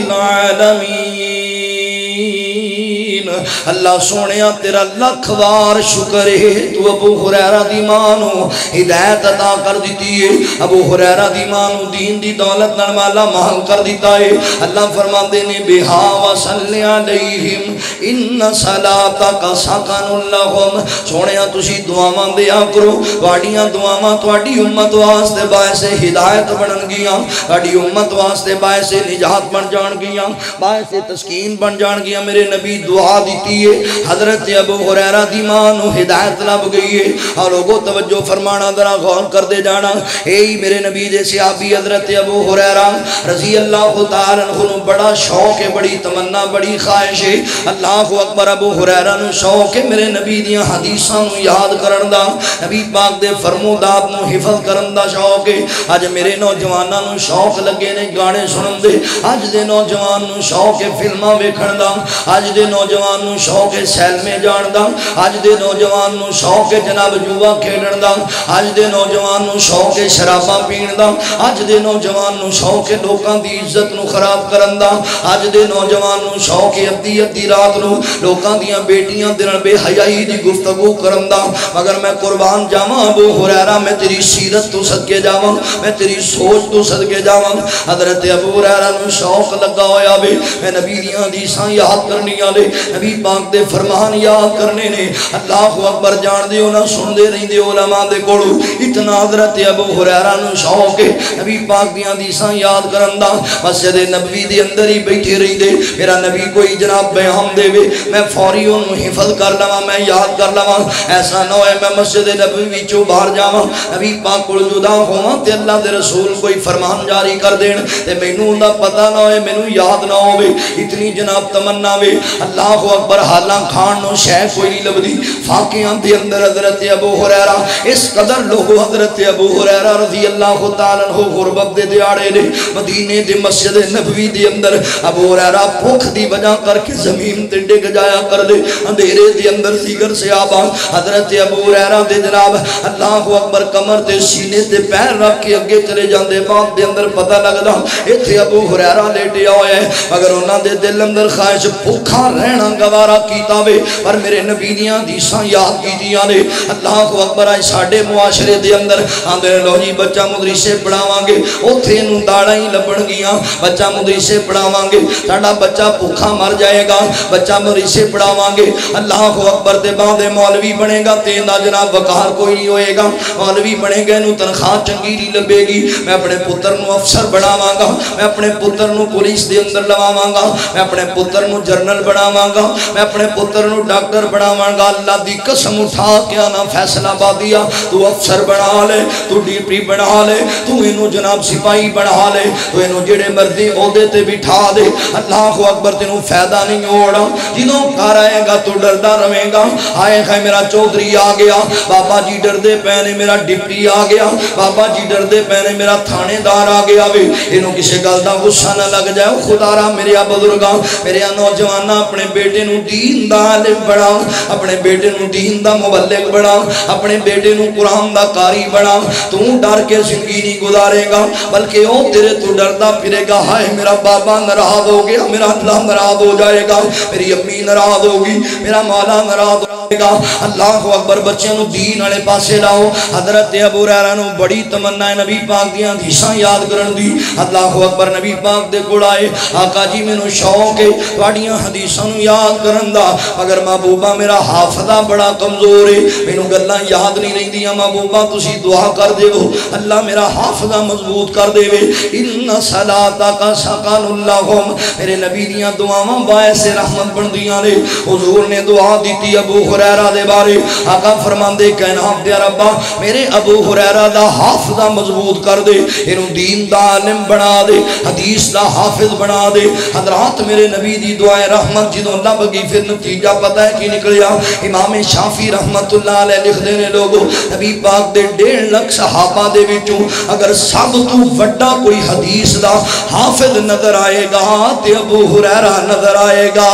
العالمین اللہ سونیا تیرا لکھ وار شکر ہے تو ابو ہریرہ دی ماں نو ہدایت عطا کر دیتی ہے ابو ہریرہ دی ماں نو دین دی دولت نال مالا مال کر دیتا ہے اللہ فرماندے نے بہا وصلی علیہم ان صلاتک سکن لہم سونیا تسی دعاواں دیا کرو تواڈیاں دعاواں تواڈی امت واسطے باعث ہدایت بنن گیاں تواڈی امت واسطے باعث نجات بن جان گیاں باعث تسکین بن جان گیاں میرے نبی دعا دیتی ہے حضرت ابو ہریرہ دی ماں نو ہدایت لب گئی ہے اور لوگوں توجہ فرمانا ذرا غور کر دے جانا اے میرے نبی دے صحابی حضرت ابو ہریرہ رضی اللہ تعالی عنہ نو بڑا شوق ہے بڑی تمنا بڑی خواہش ہے اللہ اکبر ابو ہریرہ نو شوق ہے میرے نبی دیاں حدیثاں نو یاد کرن دا نبی پاک دے فرمودات نو حفظ کرن دا شوق ہے اج میرے نوجواناں نو شوق لگے نے گانے سنن دے اج دے نوجوان نو شوق ہے فلماں ویکھن دا اج دے نوجوان نو شوق ہے سیل میں جان دا اج دے نوجوان نو شوق ہے جناب جوا کھیڈن دا اج دے نوجوان نو شوق ہے شراباں پین دا اج دے نوجوان نو شوق ہے لوکاں دی عزت نو خراب کرن دا اج دے نوجوان نو شوق ہے ادھی رات نو لوکاں دیاں بیٹیاں دے نال بے حیائی دی گفتگو کرن دا مگر میں قربان جاواں ابو ہریرہ میں تیری سیرت تو صدقے جاواں میں تیری سوچ تو صدقے جاواں حضرت ابو ہریرہ نو شوق لگا ہویا وے میں نبی دیاں حدیثاں یاد کرنی والے نبی پاک دے فرمان یاد کرنے نے اللہ اکبر جان دیو نہ سن دے رہندے علماء دے کولو اتنا حضرت ابو ہریرہ نو شوق ہے نبی پاک دیاں حدیثاں یاد کرن دا مسجد نبوی دے اندر ہی بیٹھے رہندے میرا نبی کوئی جناب بیان دے وے میں فوری اونوں حفظ کر لواں میں یاد کر لواں ایسا نہ ہوئے میں مسجد نبوی وچوں باہر جاواں نبی پاک کول جدا ہوواں تے اللہ دے رسول کوئی فرمان جاری کر دین تے مینوں اوندا پتہ نہ ہوئے مینوں یاد نہ ہوے اتنی جناب تمنا وے اللہ اکبر حالاں کھان نو شے کوئی نہیں لبدی فاقیاں دے اندر حضرت ابو ہریرہ اس قدر لوگ حضرت ابو ہریرہ رضی اللہ تعالی عنہ غربت دے دیاڑے نے مدینے دے مسجد نبوی دے اندر ابو ہریرہ بھوک دی وجہ کر کے زمین تے ڈگ جایا کر دے اندھیرے دے اندر دیگر صحابہ حضرت ابو ہریرہ دے جناب اللہ اکبر کمر تے سینے تے پیر رکھ کے اگے چلے جاندے بعد دے اندر پتہ لگدا ایتھے ابو ہریرہ لیٹیا ہویا ہے مگر انہاں دے دل اندر خواہش بھوکا رہنا رہنا گوارا کیتا وے پر میرے نبی دیاں حدیثاں یاد کیتیاں نے اللہ اکبر آئے ساڈے معاشرے دے اندر آندے لو جی بچہ مدرسے پڑھاواں گے اوتھے نوں داڑاں ہی لبن گیاں بچہ مدرسے پڑھاواں گے ساڈا بچہ بھوکا مر جائے گا بچہ مدرسے پڑھاواں گے اللہ اکبر تے بعد مولوی بنے گا تے دا جناب وقار کوئی نہیں ہوئے گا مولوی بنے گا نو تنخواہ چنگی نہیں لبے گی میں اپنے پتر نو افسر بناواں گا میں اپنے پتر نو پولیس دے اندر لواواں گا میں اپنے پتر نو جرنل بناواں گا میں اپنے پتر نو ڈاکٹر بناواں گا اللہ دی قسم اٹھا کے آنا فیصلہ بادیا تو افسر بنا لے تو ڈی پی بنا لے تو انو جناب سپاہی بنا لے تو انو جڑے مرضی عہدے تے بٹھا دے اللہ اکبر تینوں فائدہ نہیں ہوڑا جنوں کر آئے گا تو ڈردہ رہے گا آئے ہے میرا چودھری آ گیا بابا جی ڈردے پہنے میرا ڈپٹی آ گیا بابا جی ڈردے پہنے میرا تھانے دار آ گیا وے انو کسے گل دا غصہ نہ لگ جائے خدا را میرے بزرگاں میرے نوجوانہ اپنے بیٹے نو دین دا عالم بڑا اپنے بیٹے نو دین دا مبلغ بڑا اپنے بیٹے نو قرآن دا قاری بڑا تو ڈر کے زندگی نہیں گزارے گا بلکہ او تیرے تو ڈردا پھرے گا ہائے میرا بابا ناراض ہو گیا میرا اللہ ناراض ہو جائے گا میری امی ناراض ہوگی میرا مولا ناراض ہوگا اللہ اکبر بچوں نو دین والے پاسے لاؤ حضرت ابو ہریرہ نو بڑی تمنا ہے نبی پاک دیاں حدیثاں یاد کرن دی اللہ اکبر نبی پاک دے کول آئے آقا جی مینوں شوق ہے تواڈیاں حدیثاں نو یاد کرن دا مگر محبوبہ میرا حافظہ بڑا کمزور ہے مینوں گلاں یاد نہیں رہندیاں محبوبہ تسی دعا کر دیو اللہ میرا حافظہ مضبوط کر دے ان صلاتک سکن لہم میرے نبی دیاں دعاواں باعث رحمت بندیاں نے حضور نے دعا دیتی ابو ہریرہ دے بارے آقا فرماندے کہنا دیا ربا میرے ابو ہریرہ دا حافظہ مضبوط کر دے انہوں دین دا عالم بنا دے حدیث دا حافظ بنا دے حضرات میرے نبی دی دعائے رحمت جدوں اللہ بگی پھر نتیجہ پتہ ہے کی نکلیا امام شافی رحمت اللہ علیہ لکھ دینے لوگوں نبی پاک دے 1.5 لاکھ صحابہ دے وچوں اگر سب تو وڈا کوئی حدیث دا حافظ نظر آئے گا تے ابو ہریرہ نظر آئے گا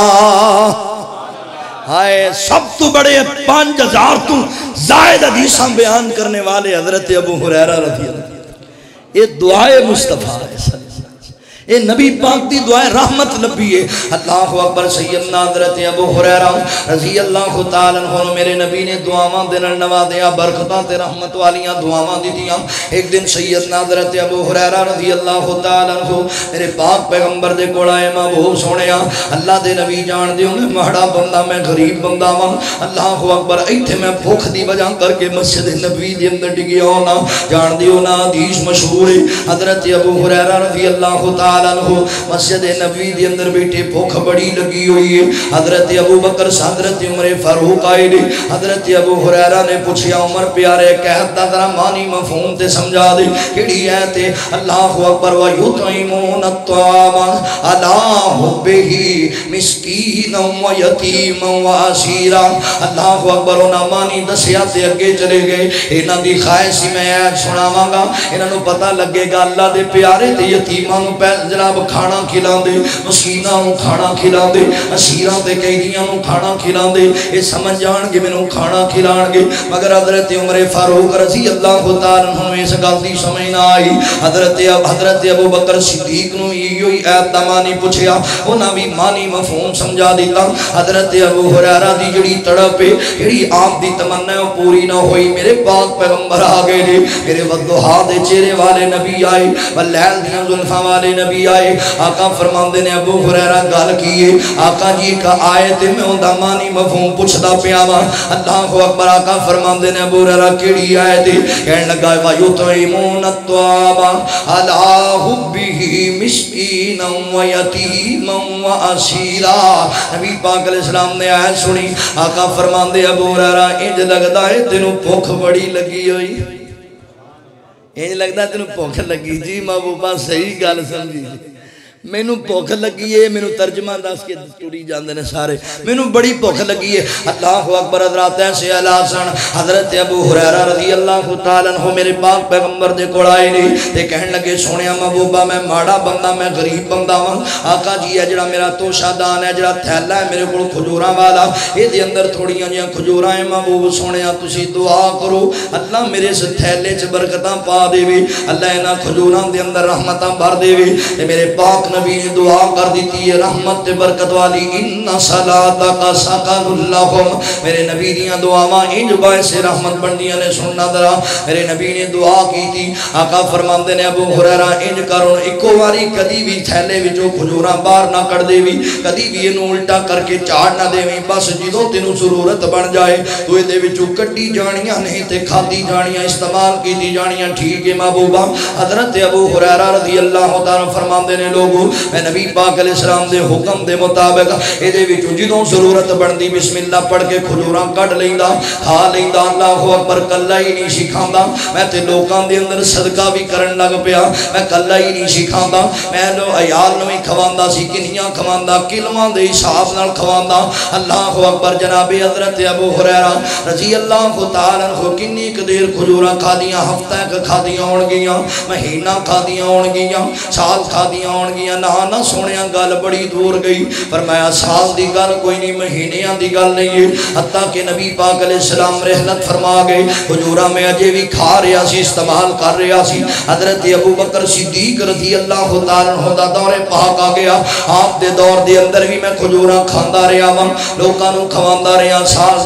ہائے سب تو بڑے 5000 تو زائد حدیثاں بیان کرنے والے حضرت ابو ہریرہ رضی اللہ یہ دعائے مصطفیٰ ہے اے نبی پاک دی دعائے رحمت لبی ہے اللہ اکبر سیدنا حضرت ابو ہریرہ رضی اللہ تعالیٰ عنہ میرے نبی نے دعاواں دنر نوازیاں برکتاں تے رحمت والیاں دعاواں دیتیاں ایک دن سیدنا حضرت ابو ہریرہ رضی اللہ تعالیٰ عنہ میرے پاک پیغمبر دے کول آئے محبوب سونیا اللہ دے نبی جان دیو میں مہڑا بندہ میں غریب بندہ ہاں اللہ اکبر ایتھے میں بھوک دی وجہ کر کے مسجد نبی دے اندر ڈگیا ہونا جان دیو نا حدیث مشہور ہے حضرت ابو ہریرہ رضی اللہ تعالیٰ مسجد نبوی دے اندر بیٹھے بھوک بڑی لگی ہوئی ہے حضرت ابو بکر حضرت عمر فاروق آئے نے حضرت ابو ہریرہ نے پوچھیا عمر پیارے کہت دا ذرا معنی مفہوم تے سمجھا دے کیڑی ایت ہے اللہ اکبر ویطعمون الطعام علی حبہ مسکینا ویتیما واسیرا اللہ اکبر انہاں معنی دسیا تے اگے چلے گئے انہاں دی خواہش میں ایت سناواں گا انہاں نو پتہ لگے گا اللہ دے پیارے تے یتیماں نو جناب کھانا کھلا دے مسکیناں نو کھانا کھلا دے اسیراں تے قیدیاں نو کھانا کھلا دے اے سمجھ جان گے مینوں کھانا کھلان گے مگر حضرت عمر فاروق رضی اللہ تعالیٰ عنہ اس گل دی سمجھ نہ آئی حضرت ابو بکر صدیق نو ایو ہی ایت دا معنی پوچھیا انہاں بھی معنی مفہوم سمجھا دیتا حضرت ابو ہریرہ دی جڑی تڑپ ہے جڑی آپ دی تمنا ہے پوری نہ ہوئی میرے پاک پیغمبر آ گئے نے میرے والضحا دے چہرے والے نبی آئے واللیل دیاں زلفاں والے نبی آئے آقا فرماندے نے ابو ہریرہ گل کیے آقا جی کا آیت میں اوندا معنی مفہوم پوچھدا پیا وا اللہ اکبر آقا فرماندے نے ابو ہریرہ کیڑی آیت کہن لگا ویطعمون الطعام علی حبہ مسکینا ویتیما واسیرا نبی پاک علیہ السلام نے آیت سنی آقا فرماندے ابو ہریرہ انج لگدا ہے تینوں بھوک بڑی لگی ہوئی یہ لگتا تینوں بھوک لگی جی محبوبہ صحیح گل سمجھی مینوں بھوک لگی ہے مینوں ترجمہ دس کے ٹری جاندے نے سارے مینوں بڑی بھوک لگی ہے اللہ اکبر حضرات ایسے اعلیٰ سن حضرت ابو ہریرہ رضی اللہ تعالیٰ عنہ میرے پاک پیغمبر دے کول آئے نے تے کہن لگے سونیا محبوبہ میں ماڑا بندہ میں غریب بندہ ہاں آقا جی ہے جڑا میرا توشہ دان ہے جڑا تھیلا ہے میرے کول کھجوراں والا اے دے اندر تھوڑیاں جیاں کھجوراں ہیں محبوب سونیا تسی دعا کرو اللہ میرے اس تھیلے چ برکتاں پا دے وے اللہ انہاں کھجوراں دے اندر رحمتاں بھر دے وے تے میرے پاک نبی نے دعا کر دیتی ہے رحمت برکت والی ان صلاتک سکن لہم میرے نبی دیاں دعاواں انج باعث رحمت بندیاں نے سننا درا میرے نبی نے دعا کی تھی آقا فرماندے نے ابو ہریرہ انج کرو اکو واری کدی بھی تھیلے وچوں کھجوراں باہر نہ کر دے وی کدی بھی اینوں الٹا کر کے چاڑ نہ دے وی بس جدوں تینوں ضرورت بن جائے تو اے دے وچوں کڈی جانیاں نہیں تے کھادی جانیاں استعمال کیتی جانیاں ٹھیک ہے محبوبہ حضرت ابو ہریرہ رضی اللہ تعالی فرماندے نے لوگو میں نبی پاک علیہ السلام دے حکم دے مطابق اے دے وچوں جدوں ضرورت بندی بسم اللہ پڑھ کے کھجوراں کڈ لیندا کھا لیندا اللہ اکبر کلا ہی نہیں سکھاندا میں تے لوکاں دے اندر صدقہ بھی کرن لگ پیا میں کلا ہی نہیں سکھاندا میں لو عیال نوں کھواندا سی کنیاں کھواندا کلواں دے حساب نال کھواندا اللہ اکبر جناب حضرت ابو ہریرہ رضی اللہ تعالی عنہ کنی دیر کھجوراں کھادیاں ہفتہ کھادیاں ہون گیاں مہینہ کھادیاں ہون گیاں سال کھادیاں ہون گیاں نہ سونیاں گل بڑی دور گئی فرمایا سال دی گل کوئی نہیں مہینیاں دی گل نہیں ہے حتیٰ کہ نبی پاک علیہ السلام رحلت فرما گئے حجوراں میں اجے بھی کھا رہا سی استعمال کر رہا سی حضرت ابو بکر صدیق رضی اللہ تعالی عنہ دا دور پاک آ گیا آپ دے دور دے اندر بھی میں کھجوراں کھاندا رہا وا لوکاں نوں کھواندا رہا سال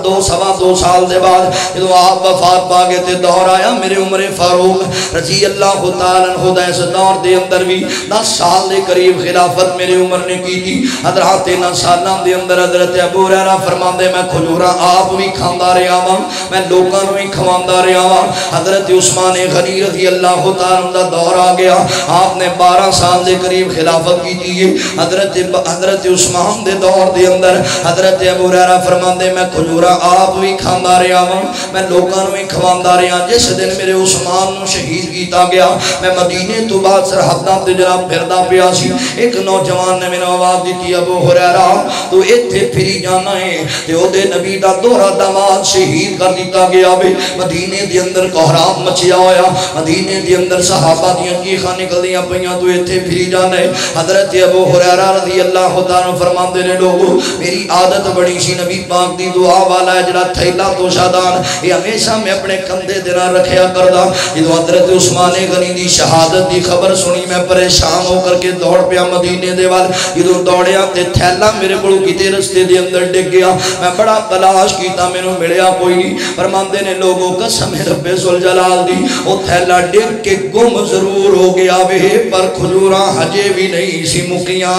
دو سوا دو سال دے بعد جدوں آپ وفات پا گئے تے دور آیا میرے عمر فاروق رضی اللہ تعالی عنہ دا اس دور دے اندر بھی 10 سال دے قریب خلافت میرے عمر نے کی تھی حضرات 9 سالاں دے اندر حضرت ابو ہریرہ فرماندے میں کھجوراں آپ بھی کھاندا رہا وا میں لوکاں نوں بھی کھواندا رہا وا حضرت عثمان غنی رضی اللہ تعالی عنہ دا دور آ گیا آپ نے 12 سال دے قریب خلافت کی تھی حضرت عثمان دے دور دے اندر حضرت ابو ہریرہ فرماندے میں کھجوراں آپ بھی کھاندا رہا وا میں لوکاں نوں بھی کھواندا رہا جس دن میرے عثمان نوں شہید کیتا گیا میں مدینے تو بعد سرحداں تے جناب پھردا پیا سی ایک نوجوان نے مینوں آواز دتی ابو ہریرہ تو ایتھے پھری جانا ہے تے او دے نبی دا دوہرا داماد شہید کر دیتا گیا وے مدینے دے اندر کوہرام مچیا ہویا مدینے دے اندر صحابہ دیاں چیخاں نکلدیاں پیاں تو ایتھے پھری جانا ہے حضرت ابو ہریرہ رضی اللہ تعالی فرماندے نے لوگو میری عادت بڑی سی نبی پاک دی دعا والا ہے جڑا تھیلا تو شادان یہ ہمیشہ میں اپنے کندھے دے نال رکھیا کردا جدوں حضرت عثمان غنی دی شہادت دی خبر سنی میں پریشان ہو کر کے دوڑ پیا مدینے دے وال جدوں دوڑیا تے تھیلا میرے کولوں کتے رستے دے اندر ڈگ گیا میں بڑا تلاش کیتا مینوں ملیا کوئی نہیں فرماندے نے لوگوں قسم رب ذوالجلال دی او تھیلا ڈگ کے گم ضرور ہو گیا وے پر کھجوراں ہجے بھی نہیں سی مکیاں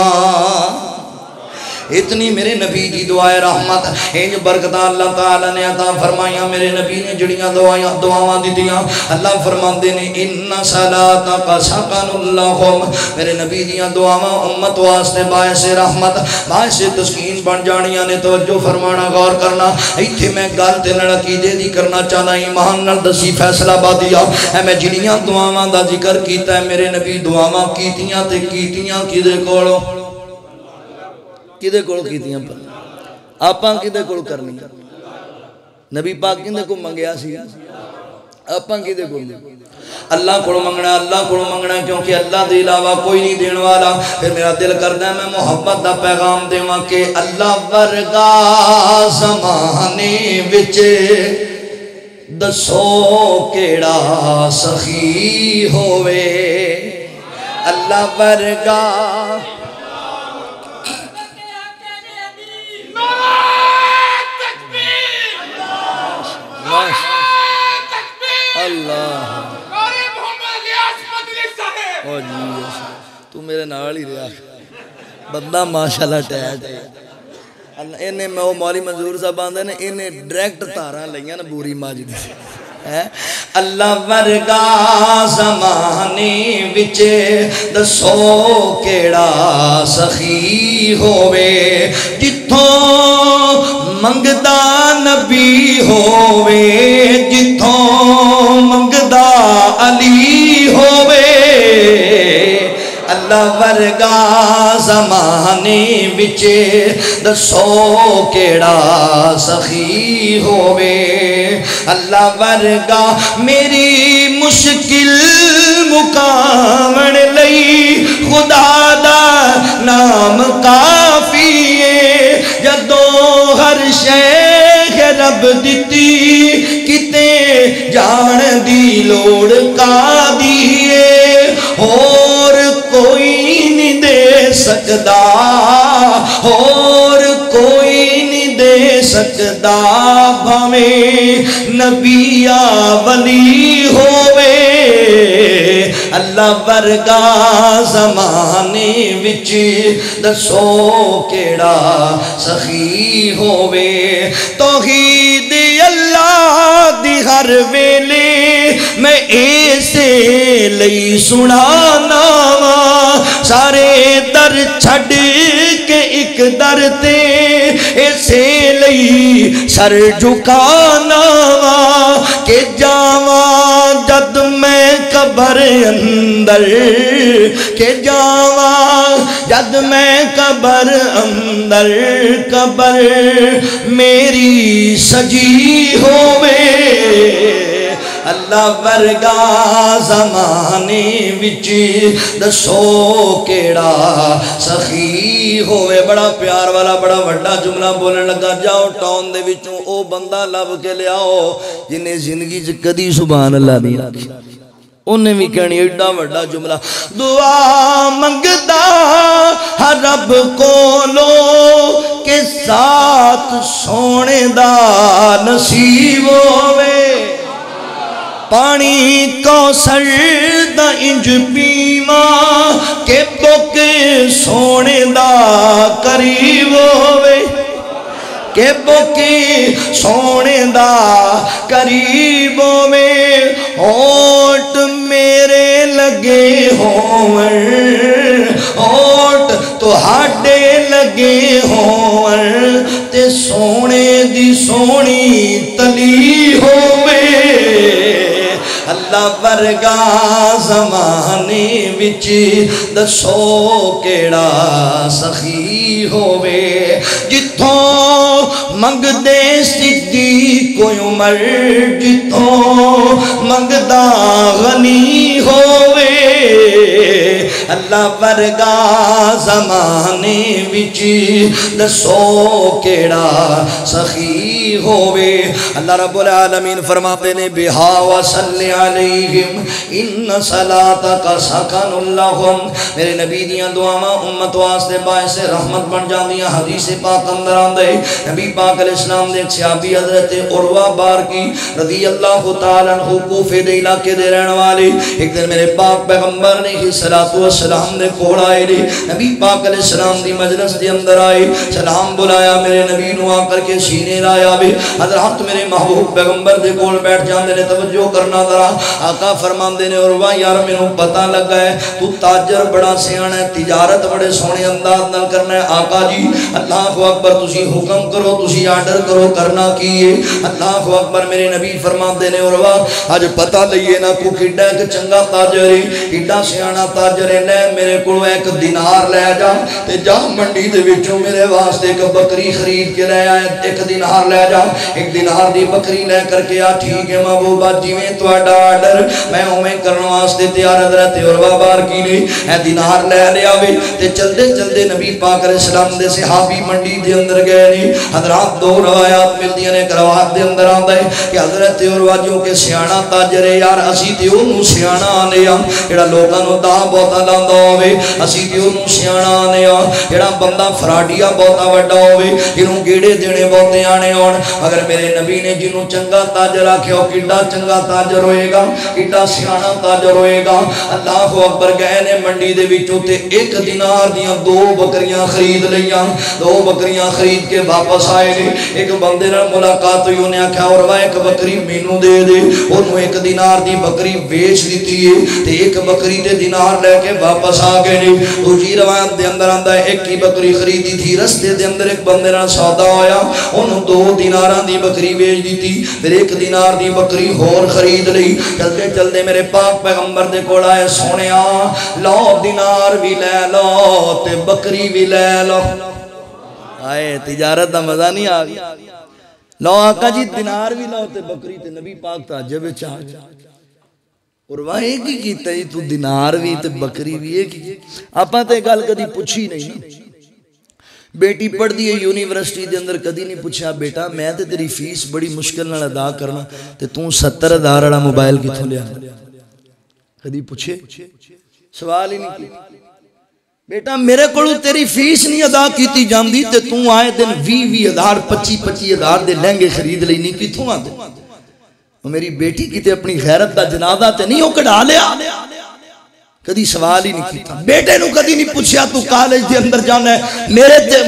اتنی میرے نبی دی دعائے رحمت انج برکتاں اللہ تعالی نے عطا فرمائیاں میرے نبی نے جڑیاں دعاواں دتیاں اللہ فرماندے نے ان صلاتک سکن لہم میرے نبی دیاں دعاواں امت واسطے باعث رحمت باعث تسکین بن جانیاں نے توجہ فرمانا غور کرنا ایتھے میں گل تے نال عقیدے دی کرنا چاہنا ایمان نال دسی فیصلہ بادیا اے میں جڑیاں دعاواں دا ذکر کیتا ہے میرے نبی دعاواں کیتیاں تے کیتیاں کدے کولوں کدے کول کیتیاں پر آپاں کدے کول کرنی نبی پاک کدے کو منگیا سی آپاں کدے کول اللہ کو منگنا کیونکہ اللہ دے علاوہ کوئی نہیں دین والا پھر میرا دل کردا ہے میں محبت دا پیغام دیواں کہ اللہ ورگا زمانے وچ دسو کیڑا سخی ہووے اللہ ورگا اللہ تو میرے نال ہی رہا بندہ ماشاءاللہ ٹیٹ ہے انہیں میں وہ مولی منظور صاحب آندے نے انہیں ڈائریکٹ تاراں لئیاں نا بوری ماجد اللہ ورگا زمانے وچ دسو کیڑا سخی ہووے جتھوں منگدا نبی ہووے جتھوں منگدا علی ہووے اللہ ورگا زمانے وچ دسو کیڑا سخی ہووے اللہ ورگا میری مشکل مکاون لئی خدا دا نام کافی ہے جدوں ہر شے رب دتی کتے جان دی لوڑ کا دیئے اور کوئی سکدا اور کوئی نہیں دے سکدا بھاویں نبی یا ولی ہووے اللہ ورگا زمانے وچ دسو کیڑا سخی ہووے توحید اللہ دی ہر ویلے میں ایسے لئی سنانا سارے در چھڑ کے ایک در تے ایسے لئی سر جھکانا کہ جاواں جد میں قبر اندر کہ جاواں جد میں قبر اندر قبر میری سجی ہووے اللہ ورگا زمانے وچ دسو کیڑا سخی ہوئے بڑا پیار والا بڑا وڈا جملہ بولن لگا جاؤ ٹاؤن دے وچوں او بندہ لب کے لیاؤ جنہیں زندگی چ کدی سبحان اللہ نہیں آکھی انہیں بھی کہنی ایڈا وڈا جملہ دعا منگدا ہر رب کولو کے ساتھ سونے دا نصیب ہوئے پانی کوثر دا انج پیواں کہ بک سونے دا قریب ہوئے کہ بکی سونے دا قریب ہوئے ہوٹ میرے لگے ہون ہوٹ تو ہاڈے لگے ہون تے سونے دی سونی تلی ہوئے اللہ ورگا زمانے وچ دسو کیڑا سخی ہووے جتھوں منگ دے صدیق کوئی عمر جتھوں منگدا غنی ہووے اللہ ورگا زمانے وچ دسو کیڑا سخی ہووے اللہ رب العالمین فرماتے نے بہا وصلی علیہم ان صلاتک سکن لہم میرے نبی دیاں دعاواں امت واسطے باعث رحمت بن جاندیاں حدیث پاک اندر آندے نبی پاک علیہ السلام دے ایک صحابی حضرت عروہ بار کی رضی اللہ تعالیٰ عنہ کوفے دے علاقے دے رہن والے ایک دن میرے پاک پیغمبر نے صلاۃ والسلام نے کھوڑ آئے لے نبی پاک علیہ السلام دی مجلس دے اندر آئے سلام بلایا میرے نبی نو آ کر کے سینے لایا بھی حضرت میرے محبوب پیغمبر دے کول بیٹھ جاندے نے توجہ کرنا ذرا آقا فرماندے نے عروہ یار مینوں پتہ لگا ہے تو تاجر بڑا سیاح ہے تجارت بڑے سونے انداز نال کرنا ہے آقا جی اللہ اکبر تسی حکم کرو تسی آرڈر کرو کرنا کیے اللہ اکبر میرے نبی فرماندے نے عروہ اج پتہ لئیے نا کو کڈا ایک چنگا تاجر ہے کڈا سیاح تاجر ہے لے میرے کولوں ایک دینار لے جا تے جا منڈی دے وچوں میرے واسطے ایک بکری خرید کے لے آ ایک دینار لے جا ایک دینار دی بکری لے کر کے آ ٹھیک ہے محبوبہ جویں تہاڈا آرڈر میں اوویں کرن واسطے تیار حضرت عروہ بار کی نے اے دینار لے لیا وے تے چلدے چلدے نبی پاک علیہ السلام دے صحابی منڈی دے اندر گئے نے حضرات دو روایات ملدیاں نے روایت دے اندر آندا ہے کہ حضرت عروہ جو کہ سیاںا تاجر ہے یار اسی تے اونوں سیاںا آنے آ جڑا لوکاں نوں دا بہتا لاندا ہوے اسی تے اونوں سیاںا آنے آ جڑا بندہ فراڈیا بہتا وڈا ہوے جنوں گیڑے دینے بہتے آنے ہون اگر میرے نبی نے جنوں چنگا تاجر آکھیا او کڈا چنگا تاجر ہوئے گا کڈا سیاںا تاجر ہوئے گا اللہ اکبر گئے نے منڈی دے وچوں تے ایک دینار دیاں دو بکریاں خرید لیاں دو بکریاں خرید کے واپس آئے نے ایک بندے نال ملاقات ہوئی انہیں آکھیا عروہ ایک بکری مینوں دے دے انہوں ایک دینار دی بکری بیچ دیتی ہے تے ایک بکری دے دینار لے کے واپس آ گئے نے دوسری روایت دے اندر آندا ہے ایک کی بکری خریدی تھی رستے دے اندر ایک بندے نال سودا ہویا انہوں دو دیناراں دی بکری بیچ دیتی پھر ایک دینار دی بکری ہور خرید لئی چلتے چلتے میرے پاک پیغمبر دے کول آئے سونیا لو دینار بھی لے لو تے بکری بھی لے لو آئے تجارت دا مزہ نہیں آ گیا لو آقا جی دینار بھی لو تے بکری تے نبی پاک تعجب وچ آ گیا عروہ ایک ہی کیتا ہے تو دینار بھی تے بکری بھی ایک ہی آپاں تے گل کدی پوچھی نہیں بیٹی پڑھ دی ہے یونیورسٹی دے اندر کدی نہیں پوچھا بیٹا میں تے تیری فیس بڑی مشکل نال ادا کرنا تے تو 70,000 والا موبائل کتھوں لیا کدی پوچھے سوال ہی نہیں کیتا بیٹا میرے کو تیری فیس نہیں ادا کیتی جاندی تے تو آئے دن 20,000 25,000 دے لہنگے خرید لئی نہیں کتھوں آندے میری بیٹی کتے اپنی غیرت دا جنازہ تے نہیں ہو کڑا لیا کدی سوال ہی نہیں کیتا بیٹے نو کدی نہیں پوچھیا تو کالج دے اندر جانا ہے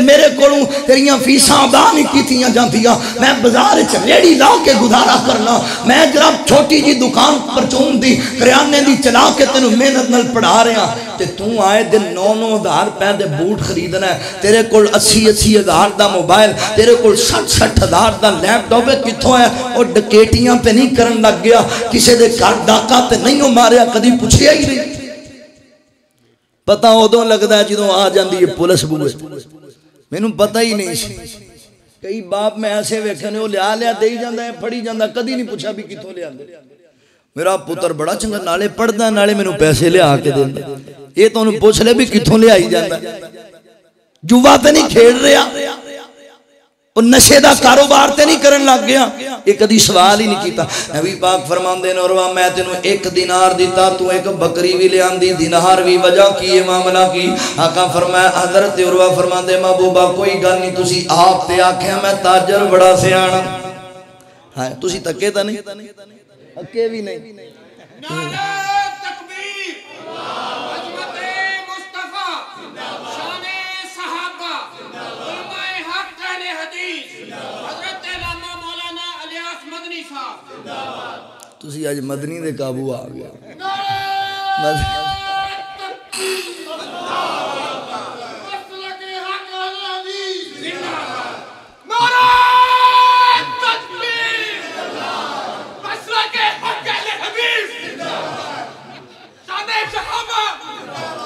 میرے کولوں تیریاں فیساں ادا نہیں کیتیاں جاندیاں میں بازار وچ ریڑی لا کے گزارا کرنا میں جناب چھوٹی جی دکان پرچون دی کریانے دی چلا کے تینوں محنت نال پڑھا رہا تے تو آئے دن 9,000 روپے دے بوٹ خریدنا ہے تیرے کول 80,000 دا موبائل تیرے کول 60,000 دا لیپ ٹاپ کتھوں ہے اور ڈکیٹیاں تے نہیں کرن لگ گیا کسے دے گھر ڈاکا تے نہیں ماریا کدی پوچھیا ہی نہیں پتہ ادوں لگتا ہے جدوں آ جاندی ہے پولیس بوئے مینوں پتہ ہی نہیں سی کئی باپ میں ایسے ویکھے نے وہ لیا دے ہی جاندا ہے پڑھی جاندا کدی نہیں پوچھا بھی کتھوں لیا میرا پتر بڑا چنگا نالے پڑھدا نالے مینوں پیسے لیا کے دیندا یہ تو انہوں پوچھ لے بھی کتھوں لے آئی جاندا جوا تے نہیں کھیل رہا اور نشے دا کاروبار تے نہیں کرن لگ گیا یہ کدی سوال ہی نہیں کیتا نبی پاک فرماندے نے اور میں تینوں 1 دینار دیتا تو 1 بکری بھی لے آندی دینار بھی وجہ کی معاملہ کی آقا فرمایا حضرت عروہ فرماندے محبوبہ کوئی گل نہیں تسی آپ تے آکھیا میں تاجر بڑا سیاںا ہاں تسی تکے تا نہیں اکے بھی نہیں نعرہ تکبیر عظمت مصطفیٰ شان صحابہ علماء حق اہل حدیث حضرت علامہ مولانا الیاس مدنی صاحب تسی آج مدنی دے قابو آ گیا نعرہ تکبیر مسلک حق اہل حدیث زندہ باد نعرہ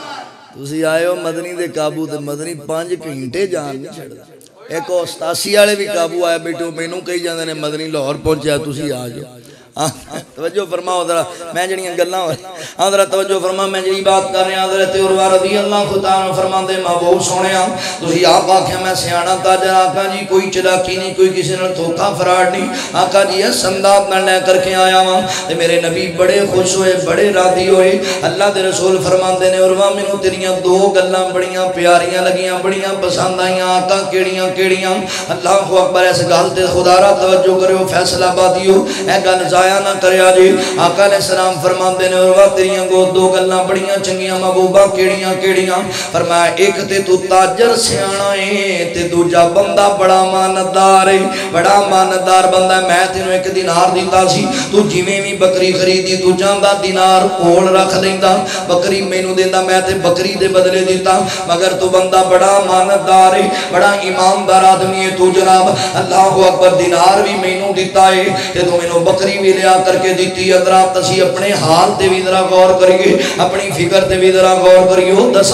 تسی آئے ہو مدنی دے قابو تے مدنی 5 گھنٹے جان نہیں چھڑدا ایک استاسی والے بھی قابو آیا بیٹو مینوں کہی جاندے نے مدنی لاہور پہنچیا تسی آ جاؤ توجہ فرماؤ ذرا میں جڑیاں گلاں ذرا توجہ فرما میں جڑی بات کر رہا حضرت عروہ رضی اللہ تعالی فرماندے محبوب سونیا تسی آپ آکھیا میں سیاںا تاجر آقا جی کوئی چلاکی نہیں کوئی کسی نال دھوکا فراڈ نہیں آقا جی اس سندات نال لے کر کے آیا ہاں تے میرے نبی بڑے خوش ہوئے بڑے راضی ہوئے اللہ دے رسول فرماندے نے عروہ مینوں تیریاں 2 گلاں بڑیاں پیاریاں لگیاں بڑیاں پسند آئیاں آقا کیڑیاں کیڑیاں اللہ اکبر اس گل تے خدا را توجہ کرو فیصلہ بادیو اے گل نہ کریا جی آقا علیہ السلام فرماندے نے عروہ تیریاں 2 گلاں بڑیاں چنگیاں محبوبہ کیڑیاں کیڑیاں فرمایا ایک تے تو تاجر سیاںا ہے تے دوجا بندہ بڑا ماندار ہے بڑا ماندار بندہ میں تینوں 1 دینار دیتا سی تو جویں وی بکری خریدی تو چاہندا دینار کول رکھ لیندا بکری مینوں دیندا میں تے بکری دے بدلے دیتا مگر تو بندہ بڑا ماندار ہے بڑا ایماندار آدمی ہے تو جناب اللہ اکبر دینار بھی مینوں دیتا ہے تے تو مینوں بکری بھی لیا کر کے دیتی حضرات تسی اپنے حال تے بھی ذرا غور کریے اپنی فکر تے بھی ذرا غور کریے 10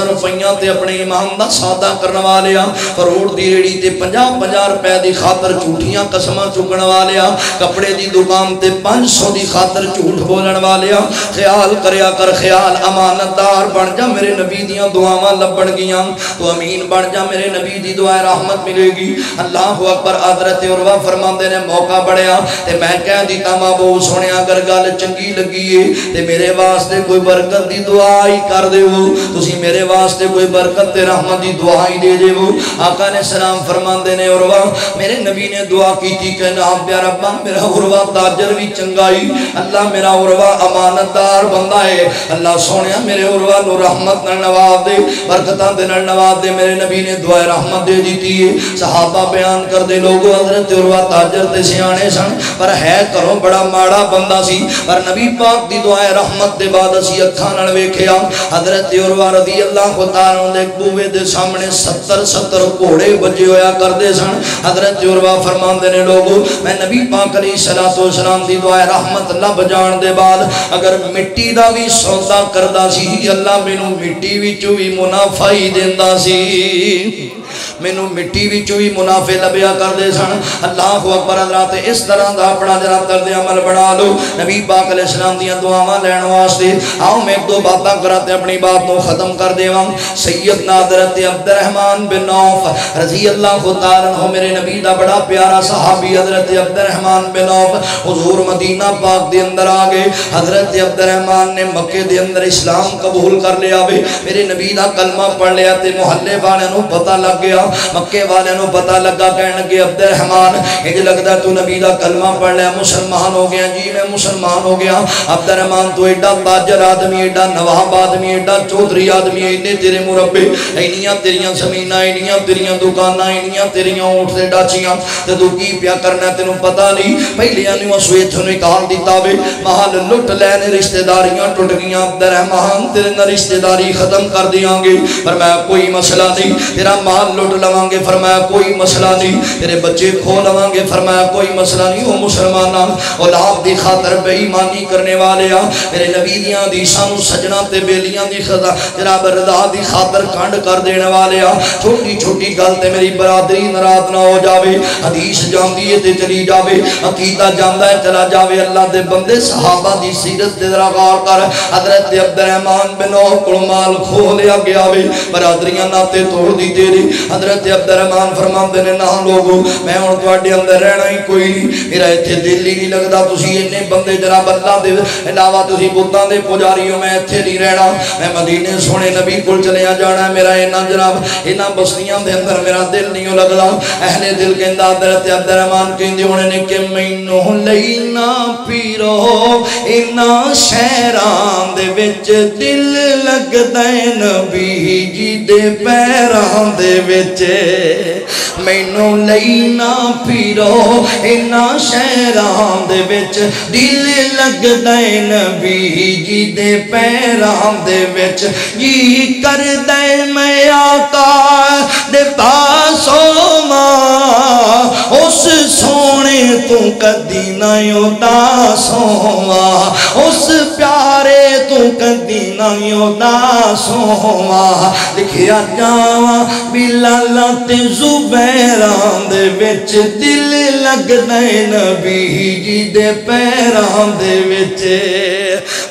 روپیاں تے اپنے ایمان دا سودا کرن والیا کروڑ دی ریڑی تے 50 روپے دی خاطر جھوٹیاں قسماں چکن والیا کپڑے دی دکان تے 500 دی خاطر جھوٹ بولن والیا خیال کریا کر خیال امانتدار بن جا میرے نبی دیاں دعاواں لبن گیاں تو امین بن جا میرے نبی دی دعا رحمت ملے گی اللہ اکبر حضرت عروہ فرماندے نے موقع بڑھیا تے میں کہہ دیتا محبوب سونے اگر گل چنگی لگی ہے تے میرے واسطے کوئی برکت دی دعا ہی کر دے وہ تسی میرے واسطے کوئی برکت تے رحمت دی دعا ہی دے دے وہ آقا نے سلام فرماندے نے عروہ میرے نبی نے دعا کی تھی کہ نام یا ربا میرا عروہ تاجر بھی چنگائی اللہ میرا عروہ امانتدار بندہ ہے اللہ سونے میرے عروہ نو رحمت نال نواز دے برکتاں دے نال نواز دے میرے نبی نے دعا رحمت دے دیتی ہے صحابہ بیان کر دے لوگوں حضرت عروہ تاجر تے سیانے سن پر ہے کروں بڑا ماڑا بندہ سی پر نبی پاک دی دعائے رحمت دے بعد اسی اکھاں نال ویکھیا حضرت عروہ رضی اللہ تعالی دے بوئے دے سامنے 70 گھوڑے بجے ہویا کردے سن حضرت عروہ فرماندے نے لوگو میں نبی پاک علیہ الصلوۃ والسلام دی دعائے رحمت لب جان دے بعد اگر مٹی دا بھی سودا کردا سی اللہ مینوں مٹی وچوں بھی منافع ہی دیندا سی مینوں مٹی وچوں بھی منافع لبیا کردے سن اللہ اکبر حضرات اس طرح دا اپنا جناب طرز عمل بنا لو نبی پاک علیہ السلام دیاں دعاواں لین واسطے آؤ میں ایک دو باتاں کراتے اپنی بات کو ختم کر دیواں سیدنا حضرت عبد الرحمن بن عوف رضی اللہ تعالی عنہ میرے نبی دا بڑا پیارا صحابی حضرت عبد الرحمن بن عوف حضور مدینہ پاک دے اندر آ گئے حضرت عبد الرحمن نے مکے دے اندر اسلام قبول کر لیا وے میرے نبی دا کلمہ پڑھ لیا تے محلے والے نو پتہ لگ گیا مکے والے نو پتہ لگا کہن لگے عبد الرحمن انج لگدا تو نبی دا کلمہ پڑھ لیا مسلمان ہو گیا جی میں مسلمان ہو گیا عبد الرحمن تو ایڈا تاجر آدمی ایڈا نواب آدمی ایڈا چودھری آدمی اینے تیرے مربے اینیاں تیریاں زمیناں اینیاں تیریاں دکاناں اینیاں تیریاں اونٹ تے ڈاچیاں تے تو کی پیا کرنا تینوں پتہ نہیں پہلیاں نے اس ویتھوں نکال دیتا وے محل لٹ لینے رشتہ داریاں ٹوٹ گئیاں عبد الرحمن تیرے نال رشتہ داری ختم کر دیاں گے فرمایا کوئی مسئلہ نہیں تیرا مال لٹ لواں گے فرمایا کوئی مسئلہ نہیں تیرے بچے کھو لواں گے فرمایا کوئی مسئلہ نہیں وہ مسلماناں اولاد دی خاطر بے ایمانی کرنے والے آ میرے نبی دیاں حدیثاں نو سجنا تے بیلیاں دی خدا جناب رضا دی خاطر کھنڈ کر دینے والے آ چھوٹی چھوٹی گل تے میری برادری ناراض نہ ہو جاوے حدیث جاندی ہے تے چلی جاوے عقیدہ جاندا ہے چلا جاوے اللہ دے بندے صحابہ دی سیرت تے ذرا غور کر حضرت عبد الرحمن بن عوف کو مال کھو لیا گیا وے برادریاں ناتے توڑ دی تیری حضرت عبد الرحمن فرماندے نے نہ لوگو میں ہن تواڈے اندر رہنا ہی کوئی نہیں میرا ایتھے دل ہی نہیں لگدا تسی اینے بندے جناب اللہ دے علاوہ تسی بتاں دے پجاری ہو میں ایتھے نہیں رہنا میں مدینے سونے نبی کول چلیا جانا ہے میرا اینا جناب اینا بستیاں دے اندر میرا دل نہیں لگدا اہل دل کہندا حضرت عبد الرحمن کہندے ہونے نے کہ مینوں لینا پیرو اینا شہراں دے وچ دل لگدا ہے نبی جی دے پیراں دے وچ مینوں لینا پیرو اینا شہراں دے وچ دل لگدا ہے نبی جی دے پیراں دے وچ جی کردا ہے میں آقا دے پاسوں ماں اس سونے تو کدی نہ اداس ہوواں اس پیارے تو کدی نہ اداس ہوواں لکھیا جاواں بلال تے زبیراں دے وچ دل لگدا ہے نبی جی دے پیراں دے وچ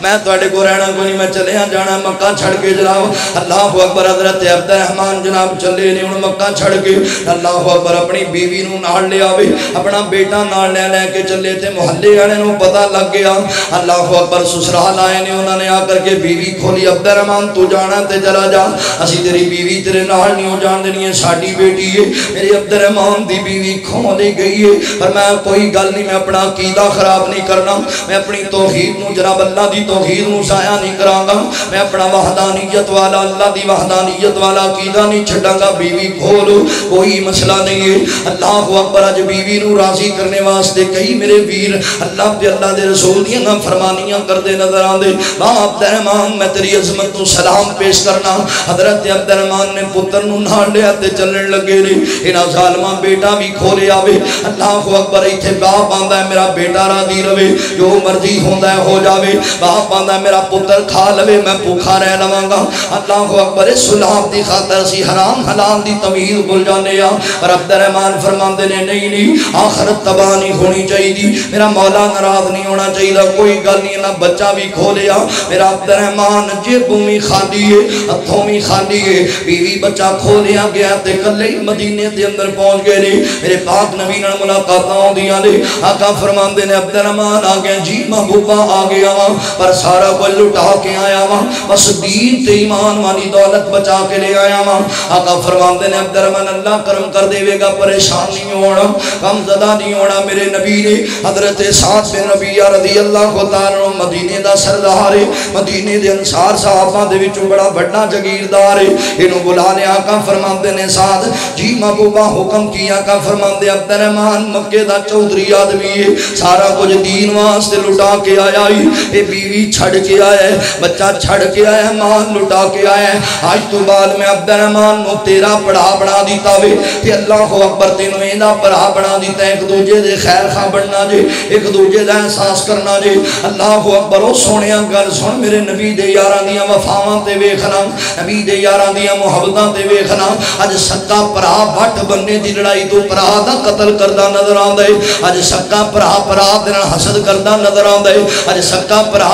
میں تواڈے کو رہنا کوئی نہیں میں چلیا جانا مکہ چھڑ کے جناب اللہ اکبر حضرت عبد الرحمن جناب چلے نے ہن مکہ چھڑ کے اللہ اکبر اپنی بیوی نو نال لے آوے اپنا بیٹا نال لے کے چلے تے محلے والے نو پتہ لگ گیا اللہ اکبر سسرال آئے نے انہوں نے آ کر کے بیوی کھولی عبد الرحمن تو جانا تے چلا جا اسی تیری بیوی تیرے نال نہیں ہو جان دینی ہے ساڈی بیٹی ہے میری عبد الرحمن دی بیوی کھو لے گئی ہے پر میں کوئی گل نہیں میں اپنا عقیدہ خراب نہیں کرنا میں اپنی توحید نو جناب اللہ دی توحید نو ضائع نہیں کراں گا میں اپنا وحدانیت والا اللہ دی وحدانیت والا عقیدہ نہیں چھڈاں گا بیوی کھولو کوئی مسئلہ نہیں ہے اللہ اکبر اج بیوی نو راضی کرنے واسطے کئی میرے ویر اللہ تے اللہ دے رسول دیاں نا فرمانیاں کردے نظر آندے عبد الرحمن میں تیری عظمت تو سلام پیش کرنا حضرت عبد الرحمن نے پتر نو نال لیا تے چلن لگے نے انہاں ظالماں بیٹا بھی کھولے آوے اللہ اکبر ایتھے باپ آندا ہے میرا بیٹا راضی رہے جو مرضی ہوندا ہے ہو جاوے باپ آندا ہے میرا پتر کھا لوے میں بھوکا رہ لواں گا اللہ اکبر سلام دی خاطر اسی حرام حلال دی تمیز بھول جانے آ پر عبد الرحمن فرماندے نے نہیں آخرت تباہ نہیں ہونی چاہیے میرا مولا ناراض نہیں ہونا چاہیے کوئی گل نہیں نہ بچہ بھی کھو لیا میرا عبد الرحمن جیب بھی خالی ہے ہتھوں بھی خالی ہے بیوی بچہ کھو لیا گیا تے کلے ہی مدینے دے اندر پہنچ گئے نے میرے پاک نبی نال ملاقاتاں ہوندیاں نے آقا فرماندے نے عبد الرحمن آ گیا جی محبوبہ آ گیا وا پر سارا کچھ لٹا کے آیا وا بس دین تے ایمان والی دولت بچا کے لے آیا وا آقا فرماندے نے عبد الرحمن اللہ کرم کر دے گا پریشان نہیں ہونا غم زدہ نہیں ہونا میرے نبی نے حضرت سعد بن ربیعہ رضی اللہ تعالی عنہ مدینے دا سردار ہے مدینے دے انصار صحابہ دے وچوں بڑا بڑا جاگیردار ہے اینو بلا لیا آقا فرماندے نے سعد جی محبوبہ حکم کیا آقا فرماندے عبد الرحمن مکے دا چودھری آدمی ہے سارا کچھ دین واسطے لٹا کے آیا ہی اے بیوی چھڑ کے آیا ہے بچہ چھڑ کے آیا ہے مال لٹا کے آیا ہے آج تو بعد میں عبد الرحمن نو تیرا پڑھا بنا دیتا وے تے اللہ اکبر تینوں اینا پڑھا بنا دیتا ہے ایک دوجے دے خیر خواہ بننا جے ایک دوجے دا احساس کرنا جے اللہ اکبر او سونیا گل سن میرے نبی دے یاراں دیاں وفاواں تے ویکھنا نبی دے یاراں دیاں محبتاں تے ویکھنا اج سکا بھرا وٹ بننے دی لڑائی تو بھرا دا قتل کردا نظر آندا ہے اج سکا بھرا دے نال حسد کردا نظر آندا ہے اج سکا بھرا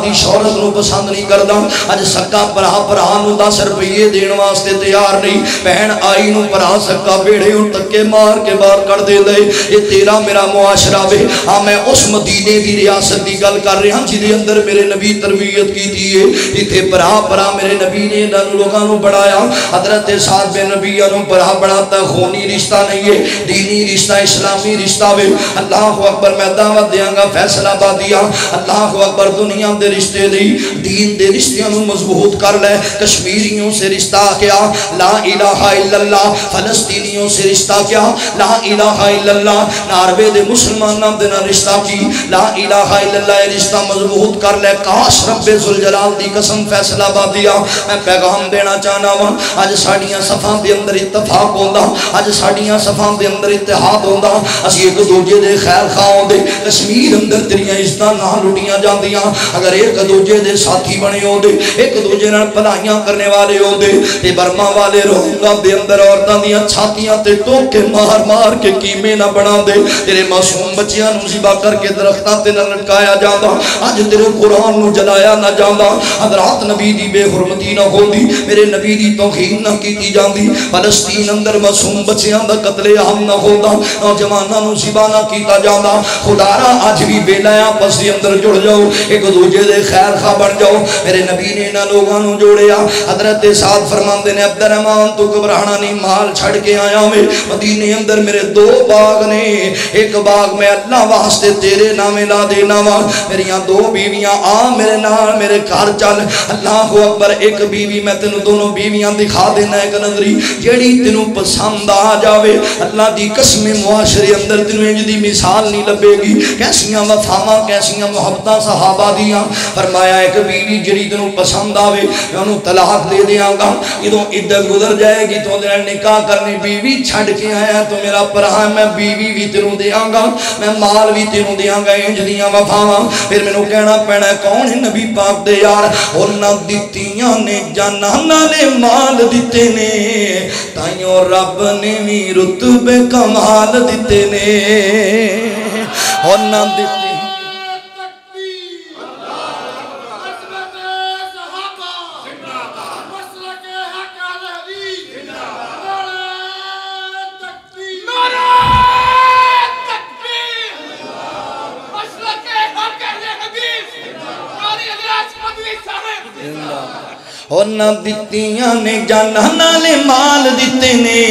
دی شہرت نو پسند نہیں کردا اج سکا بھرا نو 10 روپے دین واسطے تیار نہیں بہن آئی نو بھرا سکا بیڑے اون تکے مار کے باہر کر دے دے یہ تیرا میرا معاشرہ وے ہاں میں اس مدینے دی ریاست دی گل کر رہا جے دے اندر میرے نبی تربیت کیتی ہے ایتھے بھرا میرے نبی نے انہاں لوکاں نو بڑھایا حضرت سعد بن ربیعہ نو بڑا بڑھاتا خونی رشتہ نہیں ہے دینی رشتہ اسلامی رشتہ وے اللہ اکبر میں دعوت دیاں گا فیصلہ آبادیہ اللہ اکبر دنیا دے رشتے نہیں دین دے رشتیاں نو مضبوط کر لے کشمیریوں سے رشتہ کیا لا الہ الا اللہ فلسطینیوں سے رشتہ کیا لا الہ الا اللہ ناروے دے مسلمانوں دے نال رشتہ کی لا الہ الا اللہ رشتہ مضبوط کر لے کاش رب ذوالجلال دی قسم فیصلہ آبادیہ میں پیغام دینا چاہنا وا اج ساڈیاں صفاں دے اندر اتفاق ہوندا اج ساڈیاں صفاں دے اندر اتحاد ہوندا اسی ایک دوجے دے خیر خواہ ہوندے کشمیر اندر تیریاں عزتاں نہ لٹیاں جاندیاں اگر ایک دوجے دے ساتھی بنے ہوندے ایک دوجے نال بھلائیاں کرنے والے ہوندے تے برما والے روہنگا دے اندر عورتاں دیاں چھاتیاں تے ٹوکے مار مار کے کیمے نہ بنا دے تیرے معصوم بچیاں نو ذبح کر کے درختاں تے نہ لٹکایا جاندا اج تیرے قرآن نو جلایا نہ جاندا حضرات نبی دی بے حرمتی نہ ہوندی میرے نبی دی توہین نہ کیتی جاندی فلسطین اندر معصوم بچیاں دا قتل عام نہ ہوندا نوجواناں نو ذبح نہ کیتا جاندا خدا را اج بھی ویلا آپس دے اندر جڑ جاؤ ایک دوجے دے خیر خواہ بن جاؤ میرے نبی نے انہاں لوگاں نو جوڑیا حضرت سعد فرماندے نے عبد الرحمن تو گھبرانا نہیں مال چھڑ کے آیا میں مدینے اندر میرے 2 باغ نے ایک باغ میں اللہ واسطے تیرے نام لا دینا وا میریاں 2 بیویاں آ میرے نال میرے گھر چل اللہ اکبر ایک بیوی میں تینوں دونوں بیویاں دکھا دینا ایک نظری جیڑی تینوں پسند آ جاوے اللہ دی قسم معاشرے اندر تینوں انج دی مثال نہیں لبے گی کیسیاں وفاواں کیسیاں محبتاں صحابہ دیاں فرمایا ایک بیوی جیڑی تینوں پسند آوے میں انہوں طلاق دے دیاں گا جدوں عدت گزر جائے گی تو اندر نکاح کرنی بیوی چھڑ کے آیا تو میرا پرہا میں بیوی بھی تینوں دیاں گا میں مال بھی تینوں دیاں گا انج دیاں وفاواں پھر مینوں کہنا پینا کون ہے نبی پاک دے یار انہاں دتیاں نے جاناں نے مال دتے نے تائیوں رب نے بھی رتبے کمال دتے نے انہاں دتے انہاں دتیاں نے جاناں نالے مال دتے نے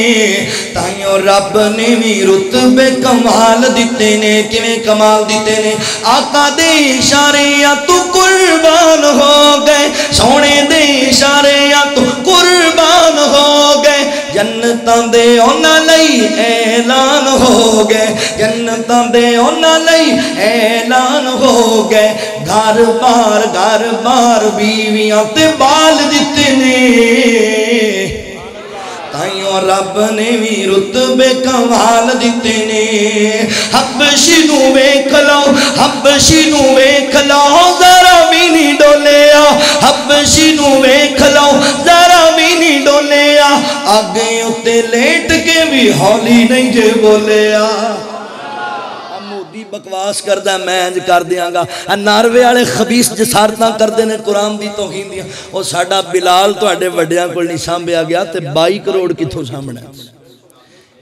تائیوں رب نے بھی رتبے کمال دتے نے کیویں کمال دتے نے آقا دے اشارے تو قربان ہو گئے سونے دے اشارے تو قربان ہو گئے جنتاں دے انہاں لئی اعلان ہو گئے جنتاں دے انہاں لئی اعلان ہو گئے گھر بار بیویاں تے بال دتے نے تائیوں رب نے بھی رتبے کمال دتے نے حبشی نو ویکھ لو ذرا بھی نہیں ڈولیا حبشی نو ویکھ لو ذرا بھی نہیں ڈولیا آگے اتے لیٹ کے بھی ہولی نہیں جے بولیا بکواس کردہ میں انج کر دیاں گا ناروے والے خبیث جسارتاں کردے نے قرآن دی توہین دیاں او ساڈا بلال تواڈے وڈیاں کول نہیں سامبیا گیا تے 22 کروڑ کتھوں سامنے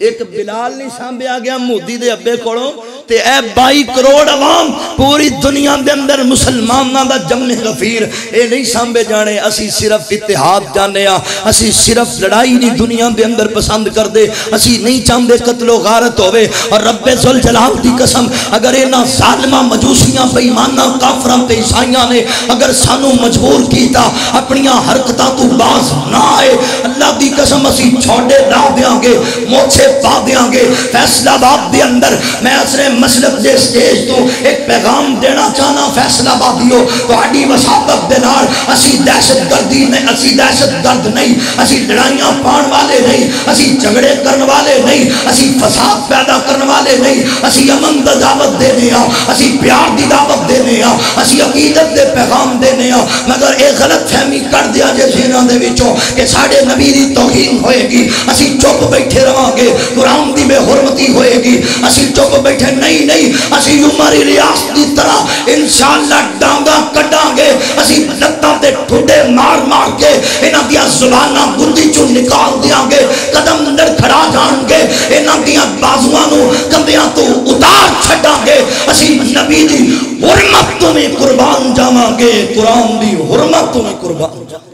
ایک بلال نہیں سامبیا گیا مودی دے ابے کولوں تے اے 22 کروڑ عوام پوری دنیا دے اندر مسلماناں دا جمع غفیر اے نہیں سامبے جانے اسی صرف اتحاد جانے اسی صرف لڑائی نہیں دنیا دے اندر پسند کر دے اسی نہیں چاہندے قتل و غارت ہوئے اور رب ذوالجلال دی قسم اگر اینا ظالمہ مجوسیاں بیمانہ کافراں تے عیسائیاں نے اگر سانو مجبور کیتا اپنیاں حرکتاں تو باز نہ آئے اللہ اللہ دی قسم اسی چھوڑے لا دیاں گے موچے پا دیاں گے فیصلہ آباد دے اندر میں اثر مسلک دے سٹیج تو ایک پیغام دینا چاہنا فیصلہ آبادیو تو آڈی وساقت دے نار اسی دہشت گردی نہیں اسی دہشت گرد نہیں اسی لڑائیاں پان والے نہیں اسی جھگڑے کرن والے نہیں اسی فساد پیدا کرن والے نہیں اسی امن دا دعوت دینے ہاں اسی پیار دی دعوت دینے ہاں اسی عقیدت دے پیغام دینے ہاں مگر ایک غلط فہمی کر دیا جے ذہناں دے وچوں کہ ساڈے نبی دی توہین ہوئے گی اسی چپ بیٹھے رہاں گے قرآن دی بے حرمتی ہوئے گی اسی چپ بیٹھے نہیں اسی عمر الیاس دی طرح انشاءاللہ ڈانگا کٹاں گے اسی لتاں تے ٹھڈے مار مار کے انہاں دیاں زباناں گندی چوں نکال دیاں گے قدم اندر کھڑا جان گے انہاں دیاں بازواں نو کندیاں تو اتار چھڈاں گے اسی نبی دی حرمت تو میں قربان جاواں گے قرآن دی حرمت تو میں قربان جاواں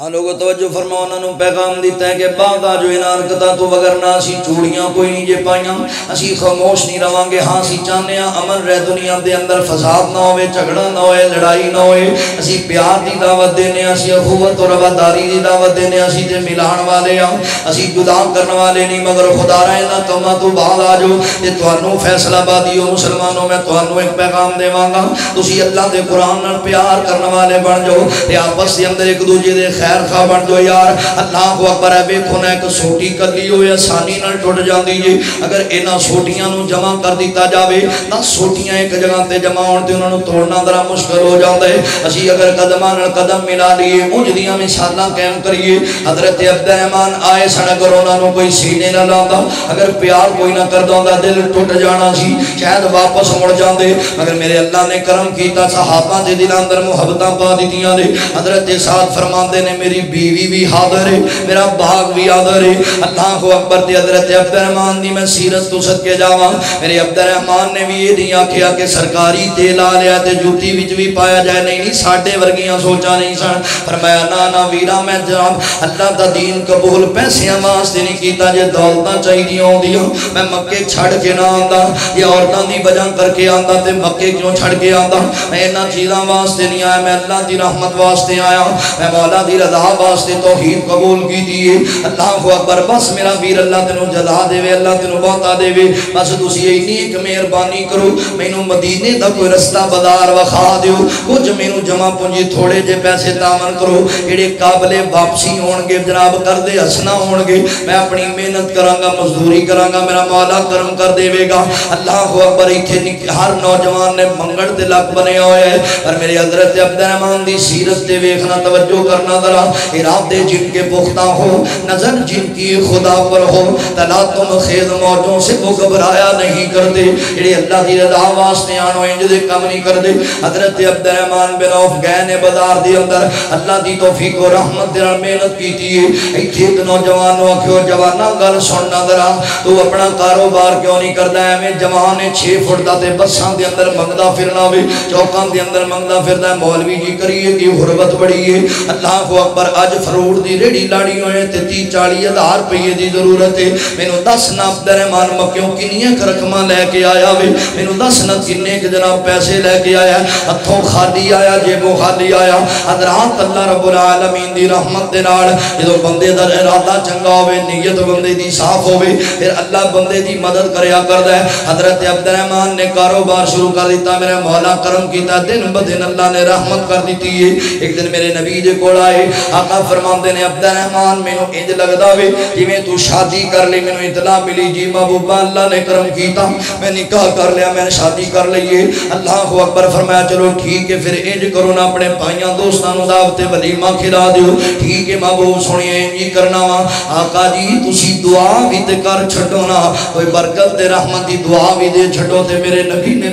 لوگوں توجہ فرماؤ انہوں نے پیغام دیتا ہے کہ باغا جو انار کتا تو وگرنا اسی چوڑیاں کوئی نہیں جے پائیاں اسی خاموش نہیں رہاں گے ہاں اسی چاہنے ہیں امن رہ دنیا دے اندر فساد نہ ہوئے جھگڑا نہ ہوئے لڑائی نہ ہوئے اسی پیار دی دعوت دینے اسی اخوت اور رواداری دی دعوت دینے اسی تے ملان والے ہیں اسی جدا کرنے والے نہیں مگر خدا رہے نہ کما تو باغ آجو تے توانو فیصلہ بادیو مسلمانوں میں توانو ایک پیغام دے مانگا تسی اللہ دے قرآن نال پیار کرنے والے بن جو تے آپس دے اندر ایک دوجے دے خیر خواہ بن جو یار اللہ اکبر ہے بے کھونا ایک سوٹی کر لی ہوئے آسانی نہ ٹوٹ جان دیجئے اگر اینا سوٹیاں نو جمع کر دیتا جاوے نہ سوٹیاں ایک جگہ تے جمع ہوتے انہوں نے توڑنا درہ مشکل ہو جاندے اسی اگر قدمان قدم ملا لیے مجدیاں مثالاں قائم کریے حضرت عبدالرحمن آئے سن اگر انہوں نے کوئی سینے نہ لاندہ اگر پیار کوئی نہ کر دوندا دل ٹوٹ جانا سی شاید واپس مڑ جاندے مگر میرے اللہ نے کرم کیتا صحابہ دے دل اندر محبتاں پا دیتیاں دے حضرت ساتھ فرماندے نے میری بیوی بھی حاضر ہے میرا باغ بھی حاضر ہے اللہ اکبر تے حضرت عبدالرحمن دی میں سیرت تو صدقے جاواں میرے عبدالرحمن نے بھی یہ نہیں آکھیا کہ سرکاری تیل آ لیا تے جوتی وچ بھی پایا جائے نہیں ساڈے ورگیاں سوچا نہیں سن فرمایا نا ویرا میں جناب اللہ دا دین قبول پیسیاں واسطے نہیں کیتا جے دولتاں چاہیے ہوندیاں میں مکے چھڑ کے نہ آندا یا عورتاں دی وجہ کر کے آندا تے مکے کیوں چھڑ کے آندا میں انہاں چیزاں واسطے نہیں آیا میں اللہ دی رحمت واسطے آیا میں مولا دی رضا واسطے توحید قبول کی دیئے اللہ اکبر بس میرا ویر اللہ تینوں جزا دے وے اللہ تینوں بہتا دے وے بس تسی اینی ایک مہربانی کرو مینوں مدینے دا کوئی رستہ بازار وکھا دیو کچھ مینوں جمع پونجی تھوڑے جے پیسے تامن کرو جڑے قابل واپسی ہون گے جناب کر دے ہسنا ہون گے میں اپنی محنت کراں گا مزدوری کراں گا میرا مولا کرم کر دے وے گا اللہ اکبر ایتھے ہر نوجوان نے منگڑ تے لک بنے ہوئے ہے پر میرے حضرت عبدالرحمن دی سیرت تے ویکھنا توجہ کرنا ذرا ارادے جن کے پختہ ہو نظر جن کی خدا پر ہو تلا تم خیز موجوں سے وہ گھبرایا نہیں کرتے جڑے اللہ کی رضا واسطے آنو انج دے کم نہیں کرتے حضرت عبدالرحمن بن عوف گئے نے بازار دے اندر اللہ دی توفیق و رحمت دے نال محنت کیتی ہے ایتھے ایک نوجوان نو آکھیو جوانا گل سننا ذرا تو اپنا کاروبار کیوں نہیں کردا ہے میں جوان 6 فٹ دا تے بساں دے اندر منگدا پھرنا ہوے چوکاں دے اندر منگدا پھردا ہے مولوی جی کریے کی غربت بڑی ہے اللہ اکبر اج فروٹ دی ریڑی لاڑی ہوئے تے 30-40 ہزار روپے دی ضرورت ہے مینوں دس نا عبدالرحمن مکیوں کنیاں رقماں لے کے آیا وے مینوں دس نا کنے جناب پیسے لے کے آیا ہتھوں خالی آیا جیبوں خالی آیا حضرات اللہ رب العالمین دی رحمت دے نال جدوں بندے دا ارادہ چنگا ہوے نیت بندے دی صاف ہوے پھر اللہ بندے دی مدد کریا کردا ہے حضرت عبدالرحمن نے کاروبار شروع کر دیتا میرا مولا کرم کیتا دن بدن اللہ نے رحمت کر دیتی ہے ایک دن میرے نبی دے کول آئے آقا فرماندے نے عبد الرحمن مینوں انج لگدا وے جویں تو شادی کر لی، مینوں اطلاع ملی جی محبوبہ اللہ نے کرم کیتا میں نکاح کر لیا، میں شادی کر لئیے۔ اللہ اکبر فرمایا چلو ٹھیک ہے پھر انج کرو نا اپنے بھائیاں دوستاں نوں دعوت ولیمہ کھلا دیو، ٹھیک ہے محبوب سنیے انج کرنا وا آقا جی تسی دعا بھی تے کر چھڈو نا، کوئی برکت تے رحمت دی دعا بھی دے چھڈو تے میرے نبی نے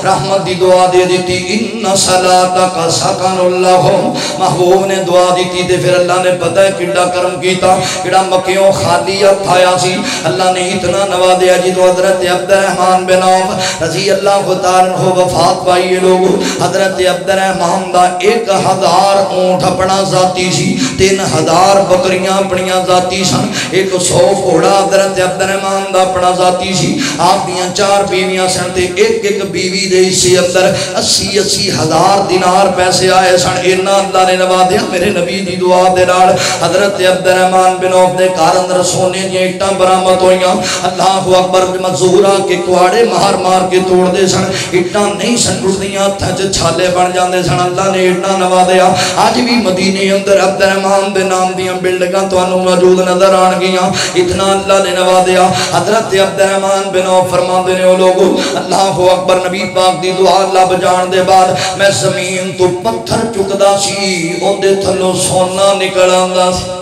رحمت دی دعا دے دیتی ان صلاتک سکن لہم، محبوب نے دعا دیتی تے پھر اللہ نے پتہ ہے کڈا کرم کیتا، کڈا مکیوں خالی ہتھ آیا سی، اللہ نے اتنا نوازیا جی تو حضرت عبد الرحمن بن عوف رضی اللہ تعالیٰ عنہ وفات پائی لوگ، حضرت عبد الرحمن دا 1000 اونٹ اپنا ذاتی سی، 3000 بکریاں اپنیاں ذاتی سن، 100 گھوڑا حضرت عبد الرحمن دا اپنا ذاتی سی، آپ دیاں 4 بیویاں سن تے ایک بیوی دے حصے اندر 80 ہزار دینار پیسے آئے سن، اینا اللہ نے نوازیا میرے نبی دی دعا دے نال۔ حضرت عبد الرحمن بن عوف دے گھر اندر سونے دیاں اٹاں برآمد ہوئیاں، اللہ اکبر مزدوراں کے کواڑے مار مار کے توڑ دے سن، اٹاں نہیں سن ٹوٹدیاں ہتھاں وچ چھالے بن جاندے سن، اللہ نے اینا نوازیا اج بھی مدینے اندر عبد الرحمن دے نام دیاں بلڈنگاں تانوں موجود نظر آن گیاں، اتنا اللہ نے نوازیا۔ حضرت عبد الرحمن بن عوف فرماندے نے او لوگو اللہ اکبر نبی پاک دی دعا لب جان دے بعد میں زمین تو پتھر چکدا سی اودے تھلوں سونا نکل آندا سی،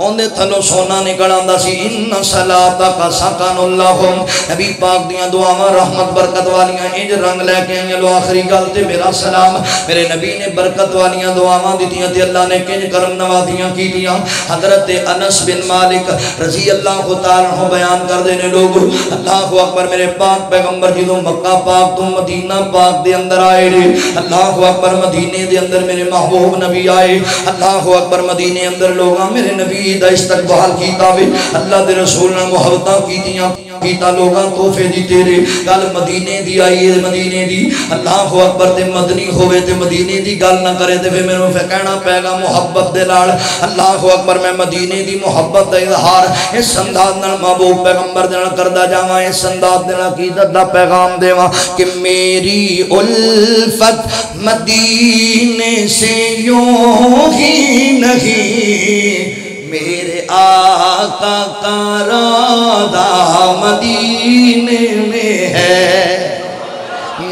اوندے تھلوں سونا نکل آندا سی ان صلاتک سکن لہم، نبی پاک دیاں دعاواں رحمت برکت والیاں انج رنگ لے کے آئیں۔ لو آخری گل تے میرا سلام، میرے نبی نے برکت والیاں دعاواں دتیاں تے اللہ نے کنج کرم نوازیاں کیتیاں۔ حضرت انس بن مالک رضی اللہ تعالیٰ عنہ بیان کر دینے لوگ اللہ اکبر میرے پاک پیغمبر جدوں مکہ پاک تو مدینہ پاک دے اندر آئے رے، اللہ اکبر مدینے دے اندر میرے محبوب نبی آئے، اللہ اکبر مدینے اندر لوگاں میرے نبی دا استقبال کیتا وے، اللہ دے رسول نے محبتاں کیتیاں کیتا لوگاں تحفے دی تیرے گل مدینے دی آئی ہے مدینے دی، اللہ اکبر تے مدنی ہوئے تے مدینے دی گل نہ کرے تے پھر میرے پھر کہنا پے گا محبت دے نال، اللہ اکبر میں مدینے دی محبت دا اظہار اس انداز نال محبوب پیغمبر دے نال کردا جاواں، اس انداز دے نال عقیدت دا پیغام دیواں کہ میری الفت مدینے سے یوں ہی نہیں، میرے آقا کا روضہ مدینے میں ہے،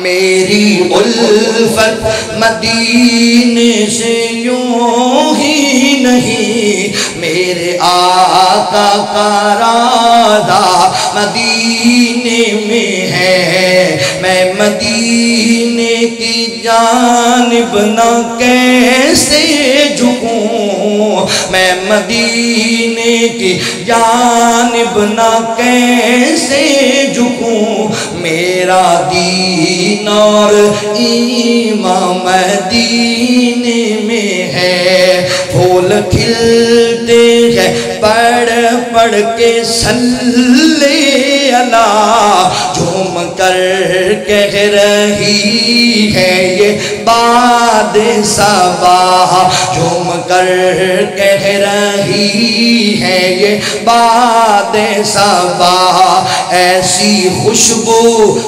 میری الفت مدینے سے یوں ہی نہیں، میرے آقا کا روضہ مدینے میں ہے، میں مدینے کی جانب نہ کیسے جھکوں، میں مدینے کی جانب نہ کیسے جھکوں، میرا دین اور ایمان مدینے میں ہے، پھول کھلتے ہیں پڑھ پڑھ کے صلی اللہ، جھوم کر کہہ رہی ہے یہ باد صبا، جھوم کر کہہ رہی ہے یہ باد صبا، ایسی خوشبو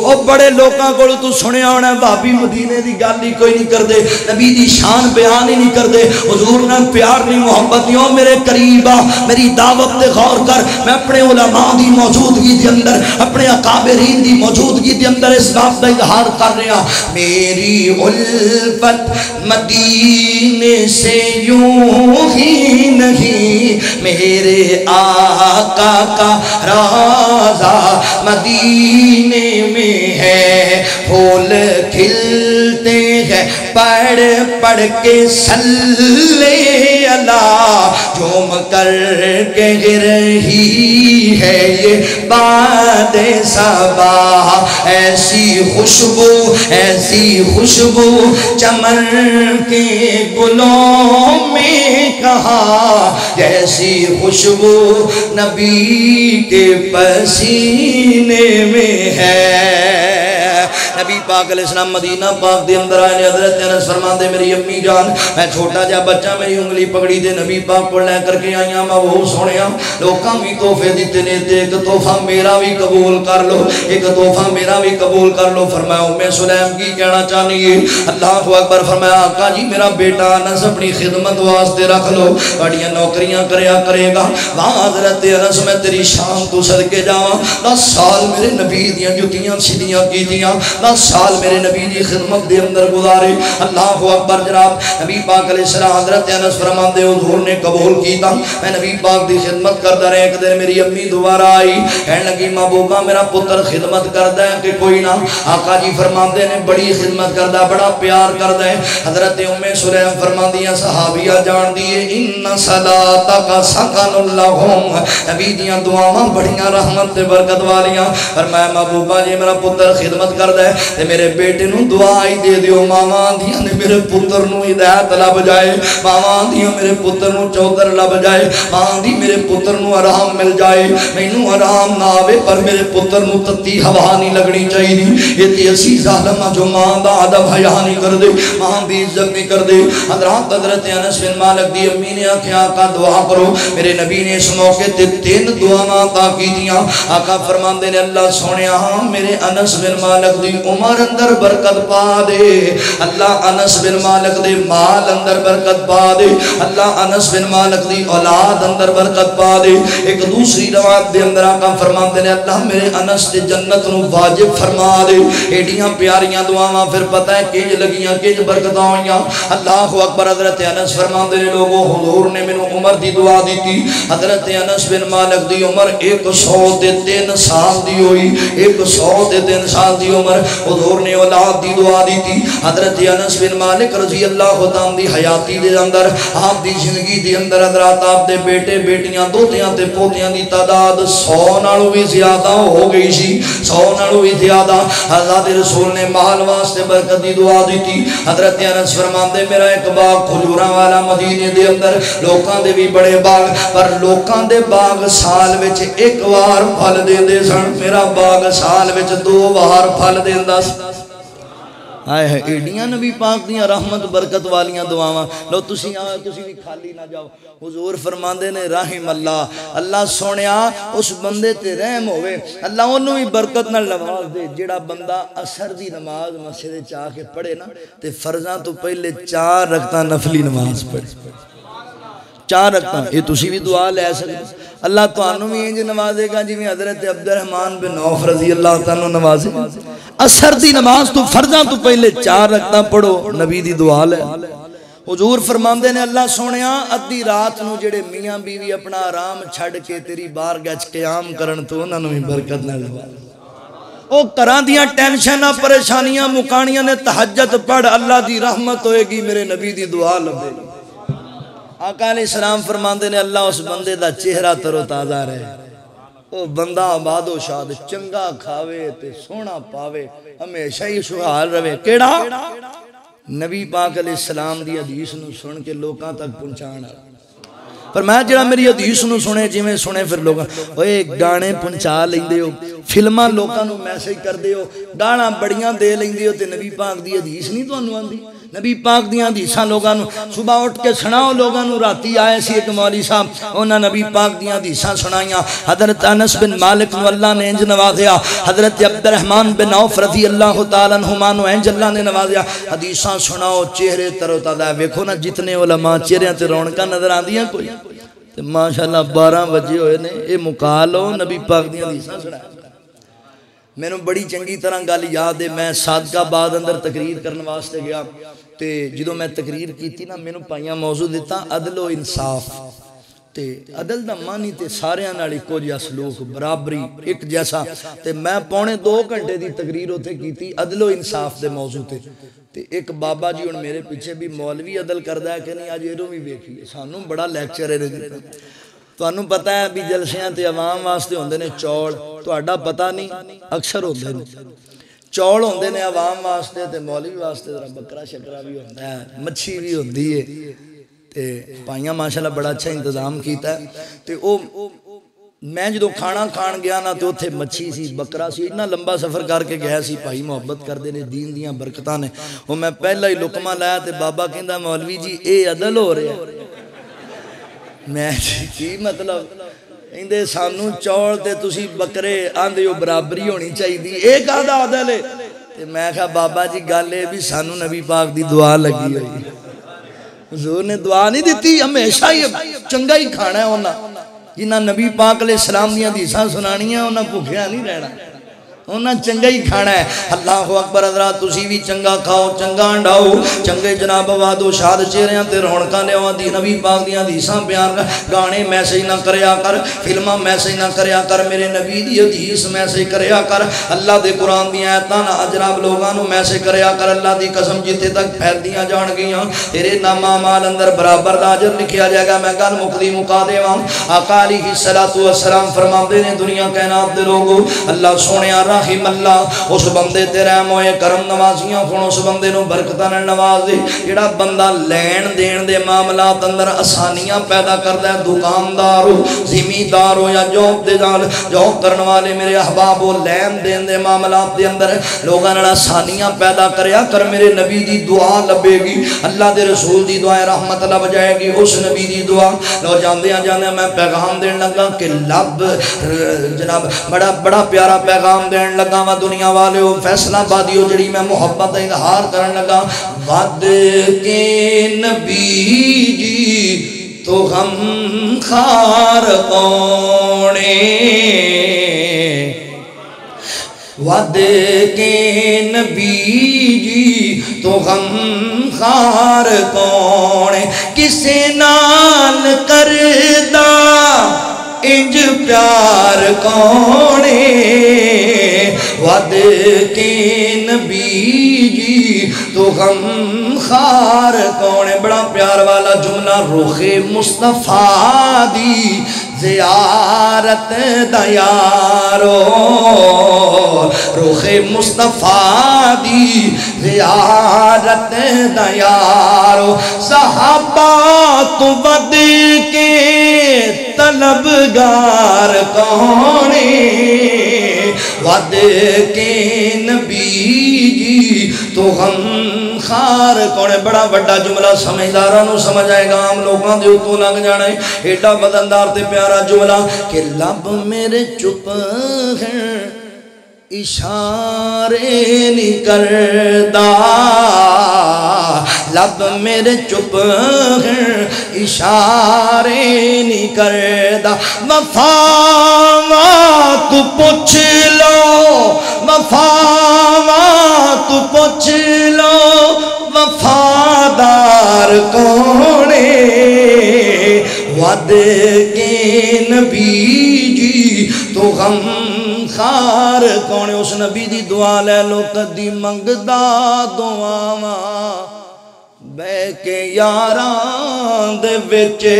او بڑے لوکاں کول تو سنیا ہونا بابی مدینے دی گل ہی کوئی نہیں کردے، نبی دی شان بیان ہی نہیں کردے، حضور نال پیار نہیں محبت نہیں، او میرے قریب آ میری دعوت تے غور کر، میں اپنے علماء دی موجودگی دے اندر اپنے اکابرین دی موجودگی دے اندر اس بات دا اظہار کر رہا، میری الفت مدینے سے یوں ہی نہیں، میرے آقا کا روضہ مدینے میں ہے، پھول کھلتے ہیں پڑھ پڑھ کے صلی اللہ، جھوم کر کہہ رہی ہے یہ باد صبا، ایسی خوشبو چمن کے گلوں میں کہاں، جیسی خوشبو نبی کے پسینے میں ہے، نبی پاک علیہ السلام مدینہ پاک دے اندر آئے. حضرت انس فرماندے میری امی جان میں چھوٹا جا بچہ میری انگلی پکڑی تے نبی پاک کو لے کر کے آئیاں میں وہ سونیا لوکاں بھی تحفے دیتے نے تے ایک تحفہ میرا بھی قبول کر لو ایک تحفہ میرا بھی قبول کر لو. فرمایا ام سلیم کی کہنا چاہنی ہے؟ اللہ اکبر. فرمایا آقا جی میرا بیٹا انس اپنی خدمت واسطے رکھ لو بڑیاں نوکریاں کرے گا وہاں. حضرت انس میں تیری شان تو صدقے جاواں 10 سال میرے نبی دیاں جتیاں سیدیاں کیتیاں 10 سال میرے نبی دی خدمت دے اندر گزارے. اللہ اکبر. جناب نبی پاک علیہ السلام حضرت انس فرماندے حضور نے قبول کیتا میں نبی پاک دی خدمت کردا رہا. ایک دن میری امی دوبارہ آئی کہنے لگی محبوبہ میرا پتر خدمت کردا ہے کہ کوئی نہ؟ آقا جی فرماندے نے بڑی خدمت کردا بڑا پیار کردا ہے. حضرت ام سلیم فرماندیاں صحابیہ جان دیے ان صلاتک سکن لہم نبی دیاں دعاواں بڑیاں رحمت تے برکت والیاں. فرمایا محبوبہ جی میرا پتر خدمت کردا ہے تے میرے بیٹے نو دعا ہی دے دیو ماواں دیاں نے میرے پتر نو ہدایت لب جائے ماواں دیاں میرے پتر نو چودر لب جائے ماں دی میرے پتر نو آرام مل جائے مینوں آرام نہ آوے پر میرے پتر نو تتی ہوا نہیں لگنی چاہیے. یہ تے اسی ظالم جو ماں دا ادب حیا نہیں کر دے ماں دی عزت نہیں کر دے. حضرت انس بن مالک دی امی نے آکھیا آقا دعا کرو. میرے نبی نے اس موقع تے 3 دعاواں عطا کیتیاں. آقا فرماندے نے اللہ سونیا میرے انس بن مالک دی عمر اندر برکت پا دے اللہ انس بن مالک دے مال اندر برکت پا دے اللہ انس بن مالک دی اولاد اندر برکت پا دے. ایک دوسری روایت دے اندر آقا فرماندے نے اللہ میرے انس تے جنت نو واجب فرما دے. ایڈیاں پیاریاں دعاواں پھر پتہ ہے کیج لگیاں کیج برکتاں ہوئیاں. اللہ اکبر. حضرت انس فرماندے نے لوگوں حضور نے مینوں عمر دی دعا دیتی. حضرت انس بن مالک دی عمر 103 سال دی ہوئی 103 سال دی عمر. حضور نے اولاد دی دعا دیتی. حضرت انس بن مالک رضی اللہ تعالیٰ دی حیاتی دے اندر آپ دی زندگی دے اندر حضرات آپ دے بیٹے بیٹیاں دوتیاں تے پوتیاں دی تعداد 100 نالوں بھی زیادہ ہو گئی سی 100 نالوں بھی زیادہ. حضرت رسول نے مال واسطے برکت دی دعا دیتی. حضرت انس فرماندے میرا ایک باغ کھجوراں والا مدینے دے اندر لوکاں دے بھی بڑے باغ پر لوکاں دے باغ سال وچ ایک وار پھل دیندے سن میرا باغ سال وچ 2 وار پھل دیندا سی. آئے ہے ایڈیاں نبی پاک دیاں رحمت برکت والیاں دعاواں. لو تسی آؤ تسی بھی خالی نہ جاؤ. حضور فرماندے نے رحم اللہ اللہ سونیا اس بندے تے رحم ہوئے اللہ انہوں بھی برکت نہ نماز دے جڑا بندہ اثر دی نماز مسجد چاہ کے پڑھے نا تے فرضاں تو پہلے 4 رکعتاں نفلی نماز پڑھے 4 رکعتاں. یہ تسی بھی دعا لے سکتے اللہ تانوں بھی انج نوازے گا جی میں حضرت عبد الرحمن بن عوف رضی اللہ تعالیٰ نوازے. اثر دی نماز تو فرضاں تو پہلے 4 رکعتاں پڑھو نبی دی دعا لے. حضور فرماندے نے اللہ سونیا ادھی رات نو جڑے میاں بیوی اپنا آرام چھڑ کے تیری بارگاہ وچ قیام کرن تو انہاں نوں بھی برکت نہ لگا. او کراں دیاں ٹینشناں پریشانیاں مکانیاں نے تہجد پڑھ اللہ دی رحمت ہوئے گی میرے نبی دی دعا لبے. آقا علیہ السلام فرماندے نے اللہ اس بندے دا چہرہ تر و تازہ رہے او بندہ آباد و شاد چنگا کھاوے تے سونا پاوے ہمیشہ ہی خوشحال رہے. کیڑا نبی پاک علیہ السلام دی حدیث نو سن کے لوکاں تک پہنچانا. پر میں جڑا میری حدیث نو سنے جی میں سنے پھر لوگاں اوے گانے پہنچا لیندے ہو فلماں لوکاں نو میسج کر دے ہو گانا بڑیاں دے لیندے ہو تے نبی پاک دی حدیث نہیں تانوں آندی. نبی پاک دیاں حدیثاں لوگاں نو صبح اٹھ کے سناؤ لوگاں نو. راتی آئے سی ایک مولوی صاحب انہاں نبی پاک دیاں حدیثاں سنائیاں. حضرت انس بن مالک نو اللہ نے انج نوازیا حضرت عبد الرحمن بن عوف رضی اللہ تعالیٰ عنہما نو انج اللہ نے نوازیا. حدیثاں سناؤ چہرے تر و تازہ. ویکھو نا جتنے علماء چہریاں تے رونقاں نظر آندیاں کوئی تے ماشاءاللہ 12 بجے ہوئے نے اے مکا لو نبی پاک دیاں حدیثاں سنائیں. میں نے بڑی چنگی طرح گل یاد ہے میں صادقہ بعد اندر تقریر کرنے واسطے گیا تے جدوں میں تقریر کیتی نا میں نے پائیاں موضوع دیتا عدل و انصاف تے عدل دا معنی تے ساریاں نال اکو جہا سلوک برابری ایک جیسا تے میں 2.5 گھنٹے دی تقریر ہوتے کیتی عدل و انصاف دے موضوع تے ایک بابا جی ہن میرے پیچھے بھی مولوی عدل کردا ہے کہ نہیں اج ایروں بھی ویکھیے سانوں بڑا لیکچر ہے دیتا. تانوں پتہ ہے بھی جلسیاں تے عوام واسطے ہوندے نے چول تہاڈا پتہ نہیں اکثر ہوندے نے چول ہوندے نے عوام واسطے تے مولوی واسطے ذرا بکرا شکرا بھی ہوندا ہے مچھی بھی ہوندی ہے تے پائیاں ماشاءاللہ بڑا اچھا انتظام کیتا ہے تے او میں جدو کھانا کھان گیا نا تو اتھے مچھی سی بکرا سی اتنا لمبا سفر کر کے گیا سی بھائی محبت کر دے نے دین دیاں برکتاں نے وہ میں پہلا ہی لقمہ لایا تے بابا کہندا مولوی جی اے عدل ہو رہا ہے میں کی مطلب کہندے سانو چول تے تسی بکرے آندے ہو برابری ہونی چاہیے اے کہدا عدل ہے تے میں کہا بابا جی گل اے بھی سانو نبی پاک دی دعا لگی ہوئی حضور نے دعا نہیں دیتی ہمیشہ ہی چنگا ہی کھانا ہے ہونا جنہ نبی پاک علیہ السلام دیاں حدیثاں سنانیاں انہاں بھوکھیا نہیں رہنا انہاں چنگا ہی کھانا ہے اللہ اکبر حضرات تسی بھی چنگا کھاؤ چنگا انڈاؤ چنگے جناب وادو شاد چہریاں تے رونقاں لیاواں دی نبی پاک دیاں حدیثاں بیان گانے میسج نہ کریا کر فلماں میسج نہ کریا کر میرے نبی دی حدیث میسج کریا کر اللہ دے قرآن دیاں آیتاں نہ جناب لوگاں نو میسج کریا کر اللہ دی قسم جتے تک پھیلدیاں جان گیاں تیرے نام اعمال اندر برابر دا اجر لکھیا جائے گا میں گل مقدی مکا دیواں آقا علیہ الصلوۃ والسلام فرماندے نے دنیا کائنات دے لوگو اللہ سونیا رحم اللہ اس بندے تے رحم ہوئے کرم نوازیاں کھون اس بندے نو برکتاں نال نواز دے جڑا بندہ لین دین دے معاملات اندر آسانیاں پیدا کردا ہے دکاندار ہو زمیندار ہو یا جاب دے نال جاب کرن والے میرے احباب ہو لین دین دے معاملات دے اندر لوگاں نال آسانیاں پیدا کریا کر میرے نبی دی دعا لبے گی اللہ دے رسول دی دعا رحمت لب جائے گی اس نبی دی دعا لو جاندیاں جاندیاں میں پیغام دین لگا کہ لب جناب بڑا پیارا پیغام دین لگا وا دنیا والے ہو فیصلہ بادیو جڑی میں محبت اظہار کرن لگا ود کے نبی جی تو غم خار کونے ود کے نبی جی تو غم خار کونے کسے نال کردہ انج پیار کونے ود کے نبی جی تو غم خار کونے بڑا پیار والا جملہ رخ مصطفیٰ دی زیارت دا یارو رخ مصطفیٰ دی زیارت دا یارو صحابہ تو ود کے طلبگار کونے ود کے نبی جی تو غم خار کونے بڑا بڑا جملہ سمجھدارانو سمجھ آئے گا عام لوگاں دے اتو لگ جانا ہے ایڈا بدندار تے پیارا جملہ کہ لب میرے چپ ہیں اشارے نہیں کردہ لب میرے چپ ہیں اشارے نہیں کردہ وفاوات پوچھ لو وفاوات پوچھ لو وفادار کونے ود کے نبی جی تو غم خار کونے اس نبی دی دعا لے لو کدی منگدا دعاواں بے کے یاران دے وچے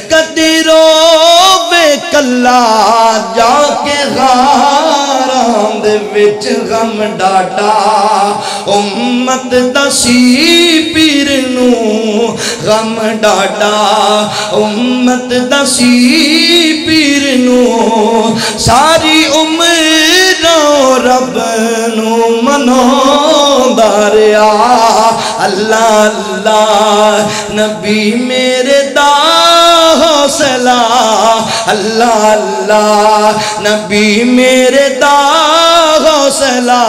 کدی رووے کلا جا کے غاران دے وچ غم ڈاڈا امت دسی پیر نو غم ڈاڈا امت دسی پیر نو ساری عمر رب نو منو داریا اللہ اللہ نبی میرے دا حوصلہ اللہ اللہ نبی میرے دا حوصلہ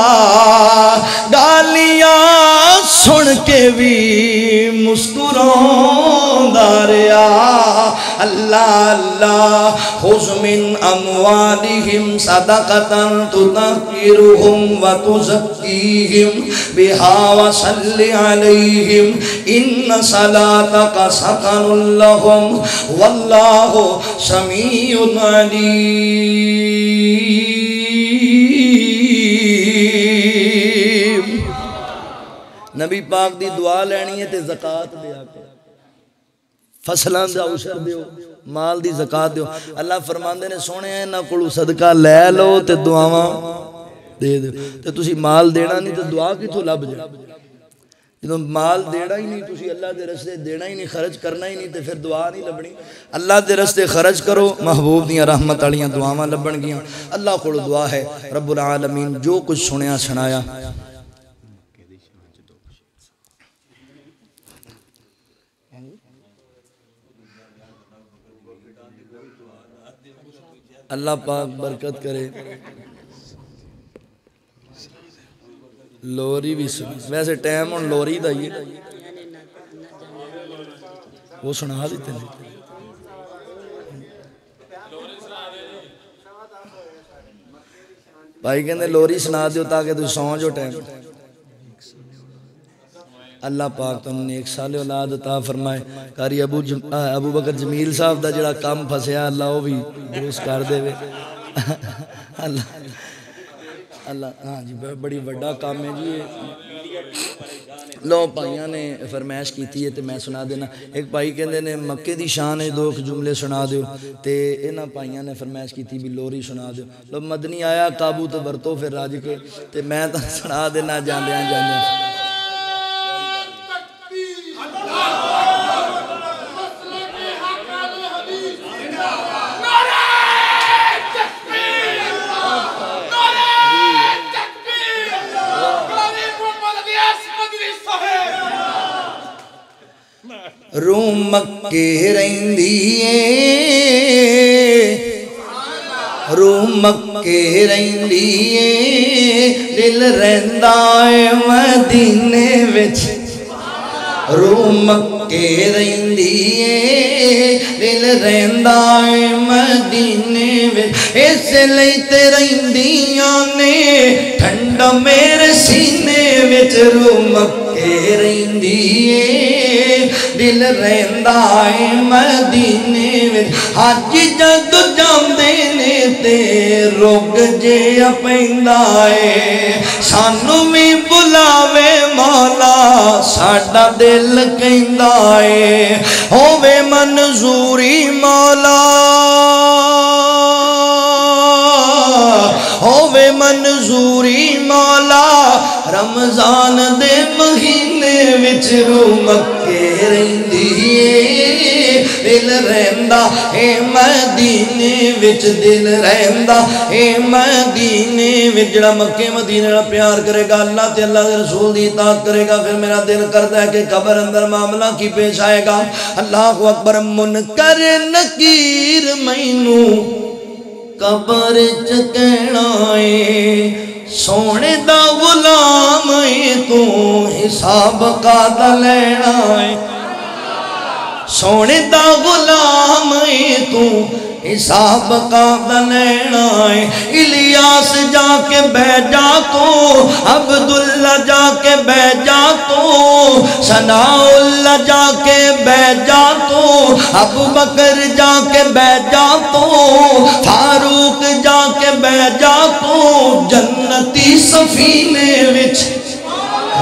گالیاں سن کے بھی مسکراؤں داریا اللہ اللہ خذ من اموالہم صدقتاً تطہرہم وتزکیہم بہا وصلی علیہم ان صلاتک سکن لہم واللہ سمیع علیم نبی پاک دی دعا لینی ہے تے زکاة دیا کرو فصلان دا عشر دیو مال دی زکاة دیو اللہ فرماندے نے سونے ہیں نہ کلو صدقہ لے لو تے دعاواں دے دو تے تسی مال دینا نہیں تے دعا کی تو لب جائے جدوں مال دینا ہی نہیں تسی اللہ دے رستے دینا ہی نہیں خرچ کرنا ہی نہیں تے پھر دعا نہیں لبنی اللہ دے رستے خرچ کرو محبوب دیاں رحمت والیاں دعاواں لبن گیاں اللہ کول دعا ہے رب العالمین جو کچھ سنیا سنایا اللہ پاک برکت کرے لوری بھی سنی ویسے ٹائم ہوں لوری دا ہی وہ سنا دیتے ہیں بھائی کہنے لوری سنا دیو تاکہ تو سون جو ٹائم اللہ پاک تم نے ایک سال اولاد عطا فرمائے کاری ابو بکر جمیل صاحب دا جڑا کام پھسیا اللہ وہ بھی درست کر دے وے اللہ ہاں جی بڑی بڑا کام ہے جی لو بھائیاں نے فرمائش کیتی ہے تے میں سنا دینا ایک بھائی کہندے نے مکے دی شان ہے دو جملے سنا دیو تے انہاں بھائیاں نے فرمائش کیتی بھی لوری سنا دیو لو مدنی آیا قابو تے برتو پھر راج کے تے میں تا سنا دینا جاندیاں جاندیاں روم مکے رہندیے روم مکے رہندیے دل رہندا اے مدینے وچ روم مکے رہندیے دل رہندا اے مدینے وچ اس لئی تے رہندیاں نے ٹھنڈا میرے سینے وچ روم مکے رہندیے دل رہندا اے مدینے وچ حج جد جاندے نے تے رک جے پیندا اے سانو بھی بلاوے مولا ساڈا دل کہندا اے ہووے منظوری مولا ہووے منظوری مولا رمضان دے مہینے وچ رو مکے رہندیے دل رہندا اے مدینے وچ دل رہندا اے مدینے وچ جڑا مکے مدینے نال پیار کرے گا اللہ تے اللہ دے رسول دی اطاعت کرے گا پھر میرا دل کرتا ہے کہ قبر اندر معاملہ کی پیش آئے گا اللہ اکبر منکر نکیر مینوں قبر چ کہنا اے سونے دا غلام اے تو حساب کا لینا اے سونے دا غلام اے تو حساب کا لینا ہے الیاس جا کے بہ جا تو عبداللہ جا کے بہ جا تو ثناء اللہ جا کے بہ جا تو ابو بکر جا کے بہ جا تو فاروق جا کے بہ جا تو جنتی سفینے وچ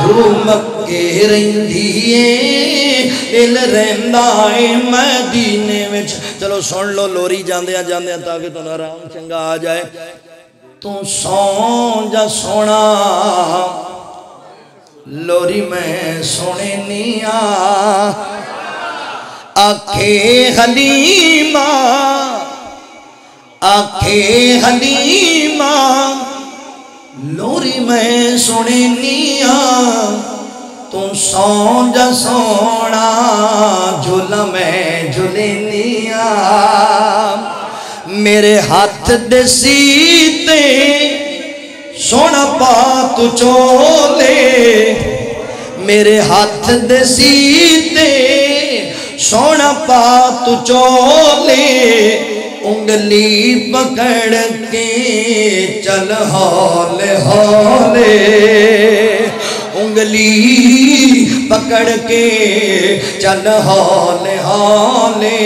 رو مکے رہندیے دل رہندا اے مدینے وچ چلو سن لو لوری جاندیاں جاندیاں تاکہ تنہا آرام چنگا آ جائے تو سون جا سونا لوری میں سونے نیا آنکھیں حلیمہ آنکھیں حلیمہ لوری میں سونے نیا تو سون جا سونا جھولا میں جھولینیا میرے ہاتھ دے سیتے سونا پا تو چولے میرے ہاتھ دے سیتے سونا پا تو چولے انگلی پکڑ کے چل ہولے ہولے انگلی پکڑ کے چل ہولے ہولے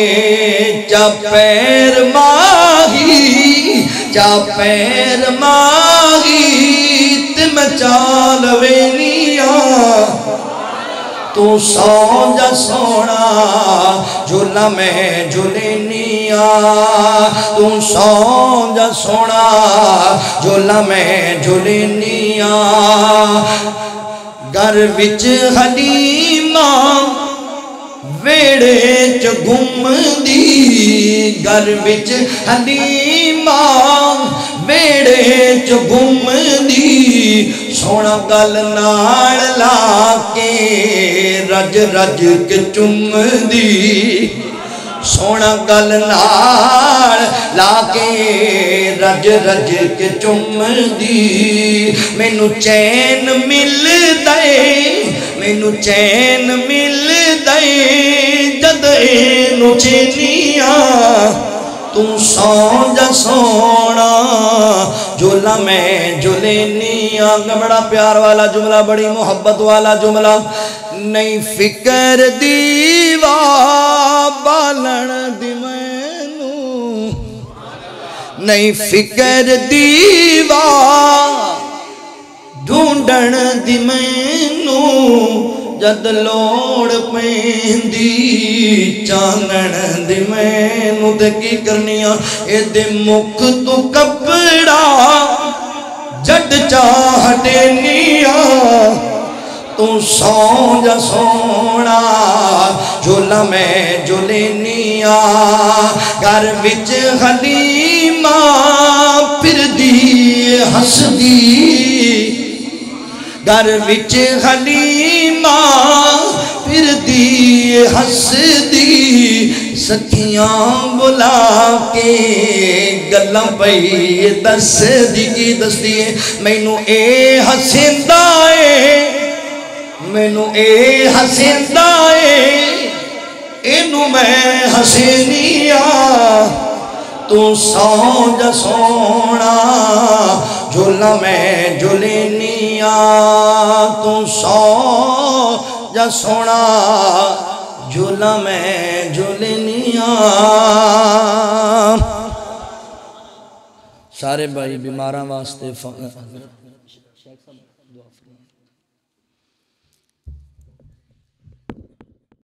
چا پیر ماہی چا پیر ماہی تم چال وینیاں تو سو جا سونا جھولا میں جھولینیا تو سو جا سونا جھولا میں جھولینیا گھر وچ حلیمہ ویڑے چ گم دی گھر وچ حلیمہ ویڑے چ گم دی سونا گل نال لا کے رج رج کے چم دی سونا گل نال لا کے رج رج کے چم دی مینوں چین مل دے مینوں چین مل دے جد اینو چینیاں تو سو جا سونا جھولا میں جھولینیاں بڑا پیار والا جملہ بڑی محبت والا جملہ نہیں فکر دیوا بالن دی مینوں نہیں فکر دیوا ڈھونڈن دی مینوں جد لوڑ پیندی چانن دی مینوں تے کی کرنیاں اے دے مکھ تو کپڑا جد چاہ دینیاں تو سو جا سونا جھولا میں جھولینیاں گھر وچ حلیمہ پھر دی ہس دی گھر وچ حلیمہ پھر دی ہس دی سکھیاں بلا کے گلاں پئی دس دی کی دس دیے مینوں اے ہسیندا اے مینوں اے ہسیندا اے اینوں میں ہسینیاں تو سو جا سونا جھولا میں جھولینیاں تو سو جا سونا جھولا میں جھولینیاں سارے بھائی بیماراں واسطے